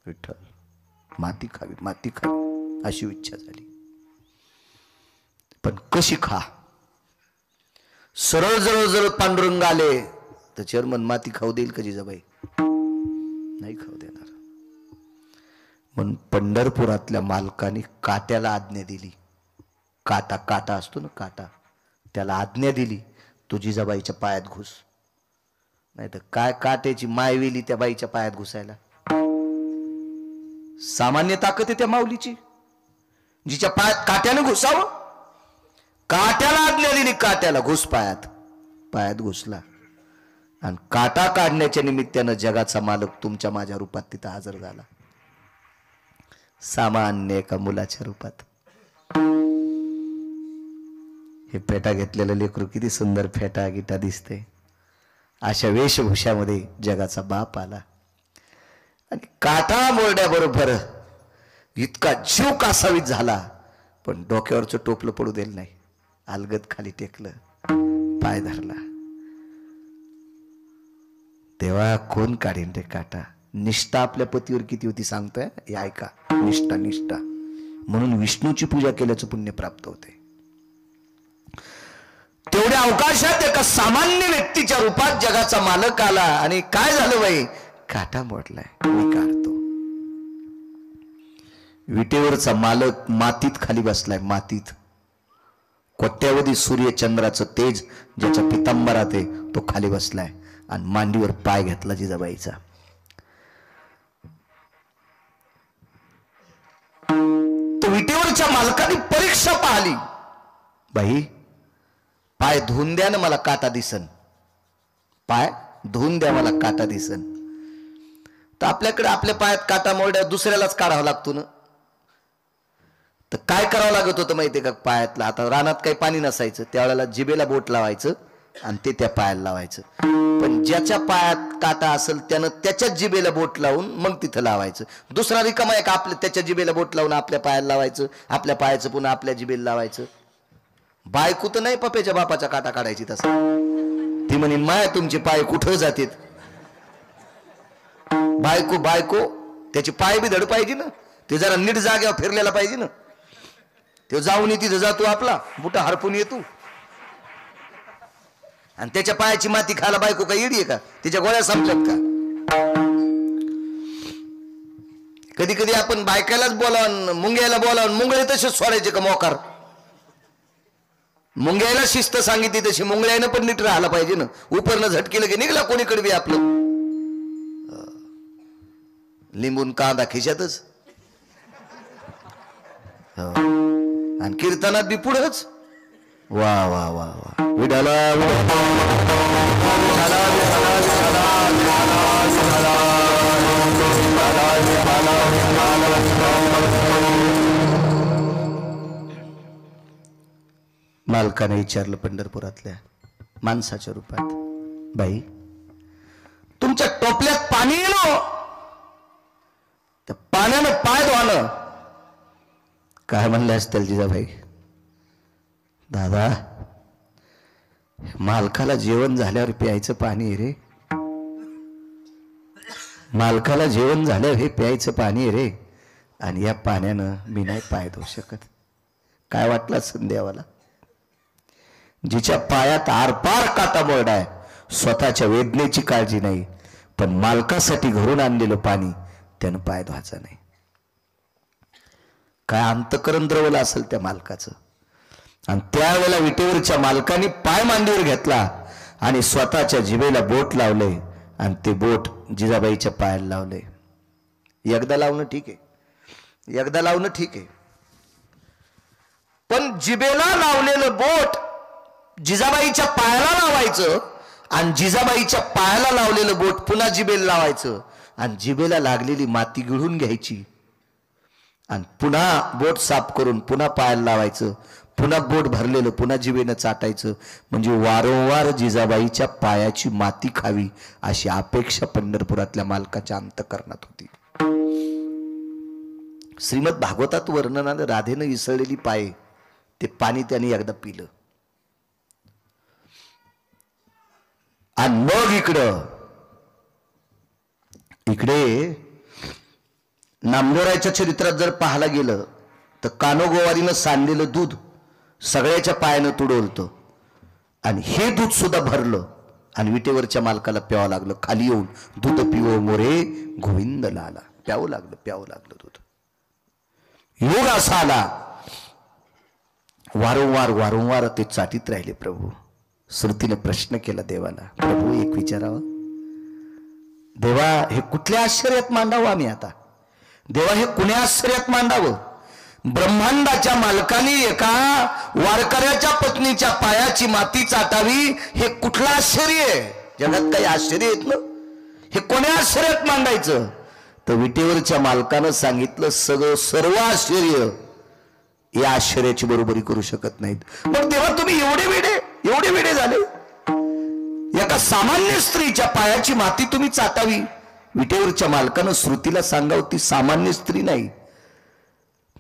विठ्ठल, माती खावी, माती खावी अशी इच्छा झाली. पण कशी खा. सरळ जवळ जवळ पांडुरंग आले तर चेअरमन माती खाऊ देईल का जिजाबाई? नाही खाऊ देणार. पण पंढरपुरातल्या मालकाने काट्याला आज्ञा दिली. काटा असतो ना, काटा, त्याला आज्ञा दिली, तो जिजाबाईच्या पायात घुस. नाही तर काय काट्याची मायवेली त्या बाईच्या पायात घुसायला. सामान्य ताकद आहे त्या माऊलीची, जिच्या पायात काट्याने घुसावं. काट्याला आज्ञा दिली, काट्याला घुस पायात. पायात घुसला आणि काटा काढण्याच्या निमित्तानं जगाचा मालक तुमच्या माझ्या रूपात तिथं हजर झाला. सामान्य एका मुलाच्या रूपात. हे फेटा घेतलेलं लेकरू किती सुंदर फेटा गिटा दिसते. अशा वेशभूषामध्ये जगाचा बाप आला आणि काटा मोरड्याबरोबर इतका जीव कासावीत झाला, पण डोक्यावरचं टोपलं पडू दिलं नाही. अलगद खाली टेकलं, पाय धरला. तेव्हा कोण काढीन रे काटा. निष्ठा आपल्या पतीवर किती होती सांगतोय, हे ऐका. निष्ठा, निष्ठा. म्हणून विष्णूची पूजा केल्याचं पुण्य प्राप्त होते. तेवढ्या अवकाशात एका सामान्य व्यक्तीच्या रूपात जगाचा मालक आला आणि काय झालं बाई? काटा मोडलाय, मी काढतो. विटेवरचा मालक मातीत खाली बसलाय, मातीत. कोट्यावधी सूर्य चंद्राचं तेज ज्याच्या पितांबरात आहे तो खाली बसलाय आणि मांडीवर पाय घेतला जिजाबाईचा. तो विटेवरच्या मालकाने परीक्षा पाहिली. बाई, पाय धुवून द्या ना, मला काटा दिसन. पाय धुवून द्या, मला काटा दिसन. तर आपल्याकडे आपल्या पायात काटा मोडल्या दुसऱ्यालाच काढावा लागतो ना. तर काय करावं लागत होतं माहितीये का पायातला? आता रानात काही पाणी नसायचं, त्यावेळेला जिभेला बोट लावायचं आणि ते त्या पायाला लावायचं. पण ज्याच्या पायात काटा असेल त्यानं त्याच्याच जिभेला बोट लावून मग तिथं लावायचं. दुसरा रिकामा आहे का आपल्या त्याच्या जिभेला बोट लावून आपल्या पायाला लावायचं, आपल्या पायाचं पुन्हा आपल्या जिभेला लावायचं? बायको तर नाही पप्याच्या बापाचा काटा काढायची तसा. ती म्हणे माय तुमचे पाय कुठं जातात. बायको त्याचे पाय बी धड पाहिजे ना, ते जरा नीट जाग्यावर फिरलेला पाहिजे ना. तो जाऊन तिथं जातो आपला बुटा हरपून येतो आणि त्याच्या पायाची माती खायला बायको का येडी आहे का? तिच्या गोळ्या संपल्यात का? कधी कधी आपण बायकालाच बोलावून मुंग्याला बोलावून मुंगळे तसेच सोडायचे का मोकार? मुंग्याला शिस्त सांगितली तशी मुंगळ्यानं पण नीट राहायला पाहिजे ना. उपरनं झटकेलं की निघला कोणीकडे बी आपलं. लिंबून कांदा खिशातच आणि कीर्तनात बी पुढंच. वा वा वा वा. विडाला मालकाने विचारलं पंढरपुरातल्या माणसाच्या रूपात, बाई तुमच्या टोपल्यात पाणी येणं, त्या पाण्यानं पाय धुवानं. काय म्हणले असतील जिजाबाई? दादा, मालकाला जेवण झाल्यावर प्यायचं पाणी रे. मालकाला जेवण झाल्यावर हे प्यायचं पाणी रे, आणि या पाण्यानं मी नाही पाय धुवू शकत. काय वाटलं संध्यावाला? जिच्या पायात आरपार काटा मोरडाय, स्वतःच्या वेदनेची काळजी नाही, पण मालकासाठी घरून आणलेलं पाणी त्यानं पाय धुवायचा नाही. काय अंतकरण द्रवलं असेल त्या मालकाचं. आणि त्यावेळेला विटेवरच्या मालकाने पाय मांडीवर घेतला आणि स्वतःच्या जिभेला बोट लावले आणि ते बोट जिजाबाईच्या पायाला लावले. एकदा लावणं ठीक आहे, एकदा लावणं ठीक आहे, पण जिभेला लावलेलं बोट जिजाबाईच्या पायाला लावायचं आणि जिजाबाईच्या पायाला लावलेलं बोट पुन्हा जिभेला लावायचं आणि जिभेला लागलेली माती गिळून घ्यायची आणि पुन्हा बोट साफ करून पुन्हा पायाला लावायचं, पुन्हा बोट भरलेलं पुन्हा जिभेनं चाटायचं. म्हणजे वारंवार जिजाबाईच्या पायाची माती खावी अशी अपेक्षा पंढरपुरातल्या मालकाच्या अंतकरणात होती. श्रीमद भागवतात वर्णन आलं, राधेनं इसळलेली पाय ते पाणी त्याने एकदा पिलं आणि मग इकडे नामदेवरायच्या चरित्रात जर पाहायला गेलं तर कानोगोवारीनं सांडलेलं दूध सगळ्याच्या पायानं तुडवलं आणि हे दूध सुद्धा भरलं आणि विटेवरच्या मालकाला प्यावं लागलं. खाली येऊन दूध पिवो मोरे गोविंद लाला, प्यावं लागलं दूध. योग असा आला, वारंवार ते चाटीत राहिले. प्रभू श्रुतीने प्रश्न केला देवाला, प्रभू एक विचारावं, देवा हे कुठल्या आश्चर्यात मांडावं आम्ही आता? देवा हे कुण्या आश्चर्यात मांडावं? ब्रह्मांडाच्या मालकाने एका वारकऱ्याच्या पत्नीच्या पायाची माती चाटावी, हे कुठलं आश्चर्य आहे? जगात काही आश्चर्य येत ना, हे कोण्या आश्चर्यात मांडायचं? तर विटेवरच्या मालकानं सांगितलं, सर्व आश्चर्य या आश्चर्याची बरोबरी करू शकत नाहीत. मग तेव्हा तुम्ही एवढे वेडे झाले? एका सामान्य स्त्रीच्या पायाची माती तुम्ही चाटावी? विटेवरच्या मालकानं श्रुतीला सांगावं, ती सामान्य स्त्री नाही,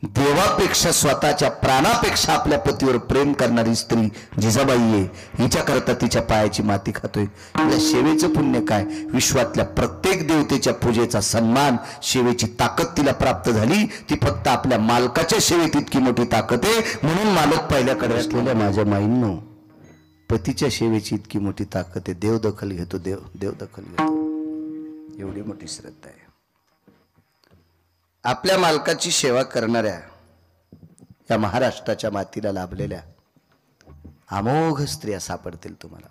देवापेक्षा स्वतःच्या प्राणापेक्षा आपल्या पतीवर प्रेम करणारी स्त्री जिजाबाई आहे. हिच्याकरता तिच्या पायाची माती खातोय. या सेवेचं पुण्य काय? विश्वातल्या प्रत्येक देवतेच्या पूजेचा सन्मान, सेवेची ताकद तिला प्राप्त झाली. ती फक्त आपल्या मालकाच्या सेवेत इतकी मोठी ताकद आहे. म्हणून मालक पहिल्याकडे असलेल्या माझ्या माईंनो, पतीच्या सेवेची इतकी मोठी ताकद आहे. देव दखल घेतो, देव दखल घेतो. एवढी मोठी श्रद्धा आहे. आपल्या मालकाची सेवा करणाऱ्या या महाराष्ट्राच्या मातीला लाभलेल्या अमोघ स्त्रिया सापडतील तुम्हाला,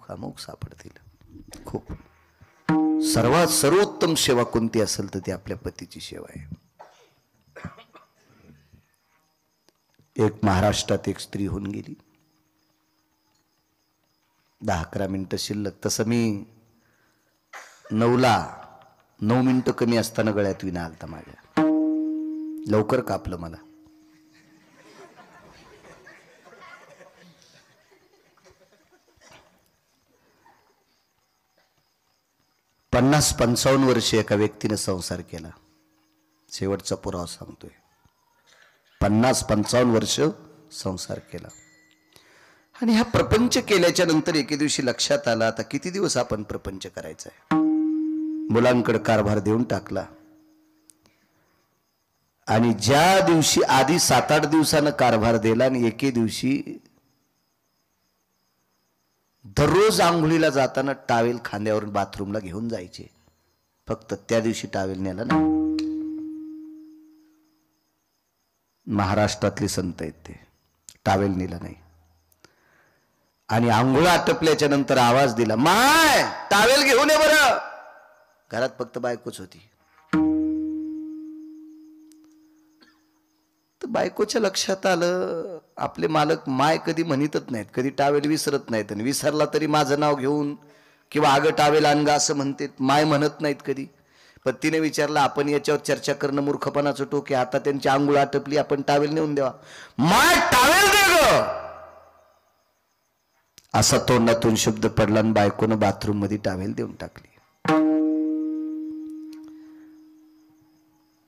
अमोघ सापडतील. खूप सर्वात सर्वोत्तम सेवा कोणती असेल तर ती आपल्या पतीची सेवा आहे. एक महाराष्ट्रात एक स्त्री होऊन गेली. 10-11 मिनिटं शिल्लक. तसं मी 9 मिनिटं कमी असताना गळ्यात विना आलता माझ्या. लवकर कापलं मला. पन्नास 55 वर्ष एका व्यक्तीने संसार केला. शेवटचा पुरावा सांगतोय. 50-55 वर्ष संसार केला आणि हा प्रपंच केल्याच्या नंतर एके दिवशी लक्षात आला, आता किती दिवस आपण प्रपंच करायचा आहे. मुलांकडे कारभार देऊन टाकला आणि ज्या दिवशी आधी 7-8 दिवसानं कारभार दिला आणि एके दिवशी दररोज आंघोळीला जाताना टावेल खांद्यावरून बाथरूमला घेऊन जायचे. फक्त त्या दिवशी टावेल नेला ना. महाराष्ट्रातले संत आहेत ते. टावेल नेला नाही आणि आंघोळ आटपल्याच्या नंतर आवाज दिला, माय टावेल घेऊन ये बरं. घरात फक्त बायकोच होती. तर बायकोच्या लक्षात आलं, आपले मालक माय कधी म्हणतच नाहीत, कधी टावेल विसरत नाहीत. आणि विसरला तरी माझं नाव घेऊन किंवा अगं टावेल आणगा असं म्हणते, माय म्हणत नाहीत कधी. पण तिने विचारलं, आपण याच्यावर चर्चा करणं मूर्खपणाचं टोक आहे. आता त्यांची आंघोळ आटपली, आपण टावेल नेऊन द्यावा. माय टावेल दे ग, असा तोंडातून शब्द पडला आणि बायकोनं बाथरूम मध्ये टावेल देऊन टाकली.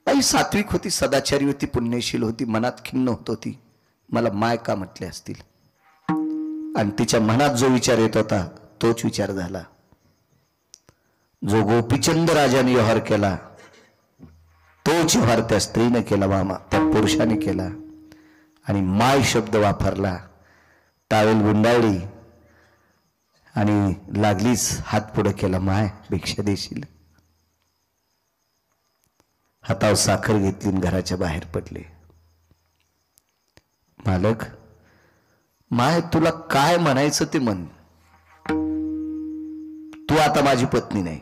बाई सात्विक होती, सदाचारी होती, पुण्यशील होती. मनात खिन्न होत होती, मला माय का म्हटले असतील. आणि तिच्या मनात जो विचार येत होता तोच विचार झाला. जो गोपीचंद राजाने व्यवहार केला तोच व्यवहार त्या स्त्रीने केला, मामा त्या पुरुषाने केला. आणि माय शब्द वापरला. टावेल गुंडाळली आणि लागलीच हात पुढे केला, माय भिक्षा देशील. हातावर साखर घेतली आणि घराच्या बाहेर पडले. मालक, माय तुला काय म्हणायचं ते म्हण, तू आता माझी पत्नी नाही.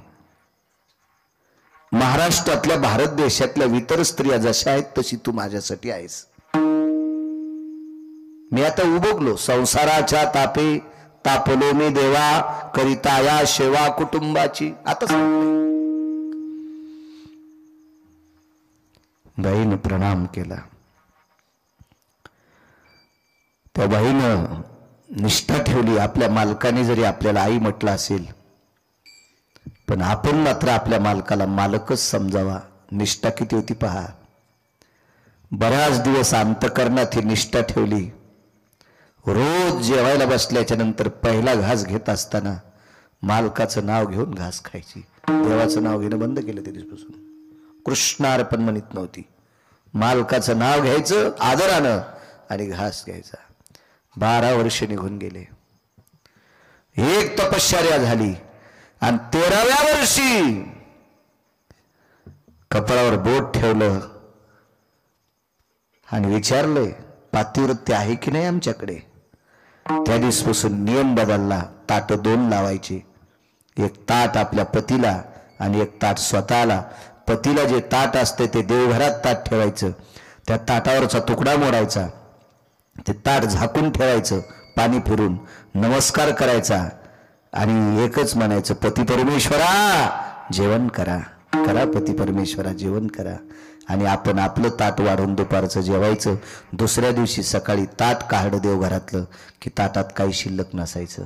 महाराष्ट्रातल्या, भारत देशातल्या इतर स्त्रिया जशा आहेत तशी तू माझ्यासाठी आहेस. मी आता उबगलो, संसाराच्या तापे तापलो मी देवा, करिता या सेवा कुटुंबाची. आता बाईनं प्रणाम केला. त्या बाईनं निष्ठा ठेवली. आपल्या मालकाने जरी आपल्याला आई म्हटलं असेल, पण आपण मात्र आपल्या मालकाला मालकच समजावा. निष्ठा किती होती पहा. बराच दिवस अंतकरणात ही निष्ठा ठेवली. रोज जेवायला बसल्याच्या नंतर पहिला घास घेत असताना मालकाचं नाव घेऊन घास खायची. देवाचं नाव घेणं बंद केलं त्या दिवसापासून. कृष्णार्पण म्हणत नव्हती. मालकाचं नाव घ्यायचं आदरानं आणि घास घ्यायचा. 12 वर्ष निघून गेले. एक तपश्चर्या झाली आणि 13व्या वर्षी कपाळावर बोट ठेवलं आणि विचारलंय पातिवृत्य आहे की नाही आमच्याकडे. त्या दिवसापासून नियम बदलला. ताट 2 लावायचे, एक ताट आपल्या पतीला आणि एक ताट स्वतःला. पतीला जे ताट असते ते देवघरात ताट ठेवायचं, त्या ताटावरचा तुकडा मोडायचा, ते ताट झाकून ठेवायचं, पाणी फिरून नमस्कार करायचा आणि एकच म्हणायचं पती परमेश्वरा जेवण करा, करा पती परमेश्वरा जेवण करा. आणि आपण आपलं ताट वाढून दुपारचं जेवायचं. दुसऱ्या दिवशी सकाळी ताट काढलं देवघरातलं की ताटात काही शिल्लक नसायचं.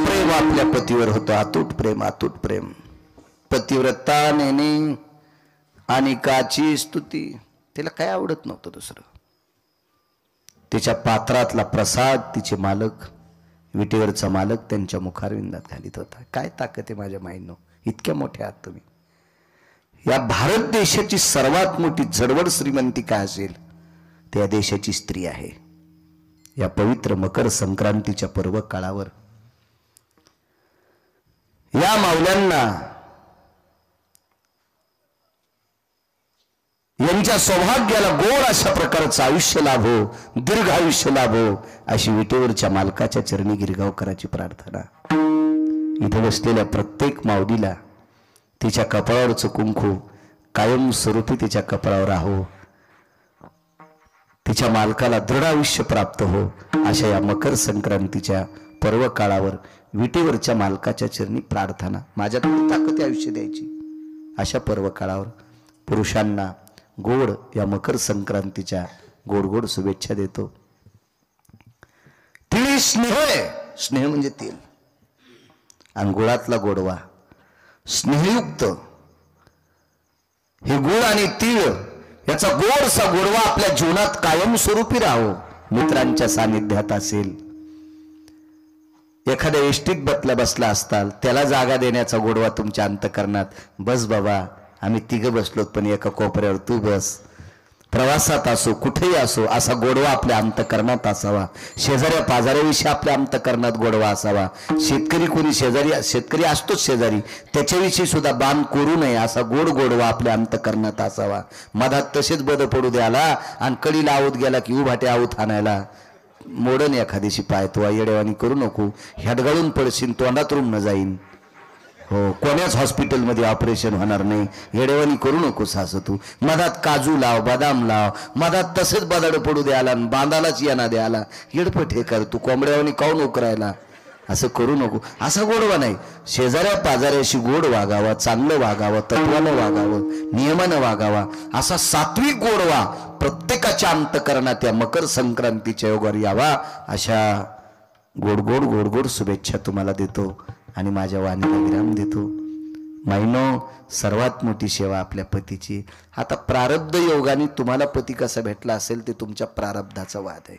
प्रेम आपल्या पतीवर होतं, अतूट प्रेम, अतूट प्रेम. पतिव्रता नेने आणि काची स्तुती. तिला काय आवडत नव्हतं दुसरं. तिच्या पात्रातला प्रसाद तिचे मालक, विटेवरचा मालक त्यांच्या मुखारविंदात घालीत होता. काय ताकद आहे माझ्या माईंनो, इतक्या मोठ्या आहात तुम्ही. या भारत देशाची सर्वात मोठी जडवड श्रीमंती काय असेल त्या देशाची स्त्री आहे. या पवित्र मकर संक्रांतीच्या पर्व काळावर या माऊल्यांना यांच्या सौभाग्याला गोड अशा प्रकारचं आयुष्य लाभो, दीर्घ आयुष्य लाभो अशी विटेवरच्या मालकाच्या चरणी गिरगावकराची प्रार्थना. इथे बसलेल्या प्रत्येक माऊलीला तिच्या कपाळावरचं कुंकू कायम स्वरूपी तिच्या कपाळावर राहो, तिच्या मालकाला दृढ आयुष्य प्राप्त हो अशा या मकर संक्रांतीच्या पर्व काळावर विटेवरच्या मालकाच्या चरणी प्रार्थना. माझ्याकडे ताकद आयुष्य द्यायची अशा पर्व काळावर पुरुषांना गोड या मकर संक्रांतीच्या गोड गोड शुभेच्छा देतो. तिळ स्नेह, स्नेह म्हणजे तेल आणि गुळातला गोडवा, स्नेहयुक्त हे गुळ आणि तीळ याचा गोडसा गोडवा आपल्या जीवनात कायमस्वरूपी राहो. मित्रांच्या सानिध्यात असेल, एखाद्या एसटीत बसला असताल, त्याला जागा देण्याचा गोडवा तुमच्या अंतःकरणात. बस बाबा आम्ही 3 बसलोत पण एका कोपऱ्यावर तू बस. प्रवासात असो कुठेही असो असा गोडवा आपल्या अंतःकरणात असावा. शेजाऱ्या पाजाऱ्याविषयी आपल्या अंतःकरणात गोडवा असावा. शेतकरी कोणी शेतकरी असतोच शेजारी, त्याच्याविषयी सुद्धा बाण करू नये असा गोड गोडवा आपल्या अंतःकरणात असावा. मधात तसेच बद पडू द्याला आणि कडी लावत गेला की उभाटे आऊत आणायला. मोडन एखाद्याशी पाय तो येडेवानी करू नको, हेडगाळून पडशील, तोंडात रुमन जाईन. हो, कोण्याच हॉस्पिटलमध्ये ऑपरेशन होणार नाही. येडेवानी करू नकोस असं तू. मधात काजू लाव, बदाम लाव, मधात तसेच बदाड पडू द्याला, बांधालाच येणा द्याला. येडपट हे कर तू, कोंबड्यावानी काऊन उकरायला, असं करू नको. असा गोडवा नाही. शेजाऱ्या पाजाऱ्याशी गोड वागावा, चांगलं वागावं, तत्वानं वागावं, नियमानं वागावा असा सात्विक गोडवा प्रत्येकाच्या अंतःकरणात या मकर संक्रांतीच्या योगावर यावा. अशा गोड गोड गोड गोड शुभेच्छा तुम्हाला देतो आणि माझ्या वाणीला विराम देतो. माईनो, सर्वात मोठी सेवा आपल्या पतीची. आता प्रारब्ध योगाने तुम्हाला पती कसा भेटला असेल ते तुमच्या प्रारब्धाचा वाद आहे,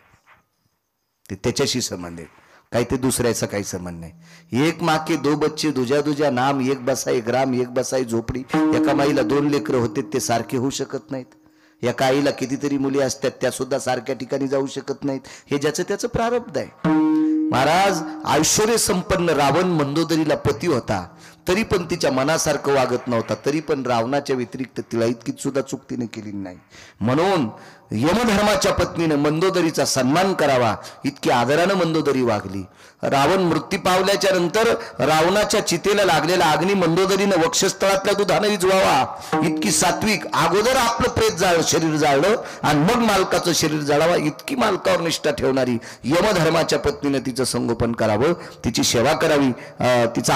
ते त्याच्याशी संबंध आहे. काही ते दुसऱ्याचा काही संबंध नाही. एक माँ के 2 बच्चे, दुजा दुजा नाम, एक बसाई ग्राम, एक बसाई झोपडी. एका माईला 2 लेकरं होते, ते सारखे होऊ शकत नाहीत. एका आईला कितीतरी मुली असतात, त्या सुद्धा सारख्या ठिकाणी जाऊ शकत नाहीत. हे ज्याचं त्याचं प्रारब्ध आहे. महाराज, ऐश्वर्य संपन्न रावण मंदोदरीला पती होता, तरी पण तिच्या मनासारखं वागत नव्हता. तरी पण रावणाच्या व्यतिरिक्त तिला इतकीच सुद्धा चूक तिने केली नाही. म्हणून यमधर्माच्या पत्नीने मंदोदरीचा सन्मान करावा इतकी आदरानं मंदोदरी वागली. रावण मृत्यू पावल्याच्या नंतर रावणाच्या चितेला लागलेला अग्नी मंदोदरीनं वक्षस्थळातल्या दुधाने विझवावा इतकी सात्विक. अगोदर आपलं प्रेत शरीर जाळलं आणि मग मालकाचं शरीर जाळावा इतकी मालकावर निष्ठा ठेवणारी यमधर्माच्या पत्नीने तिचं संगोपन करावं, तिची सेवा करावी, तिचा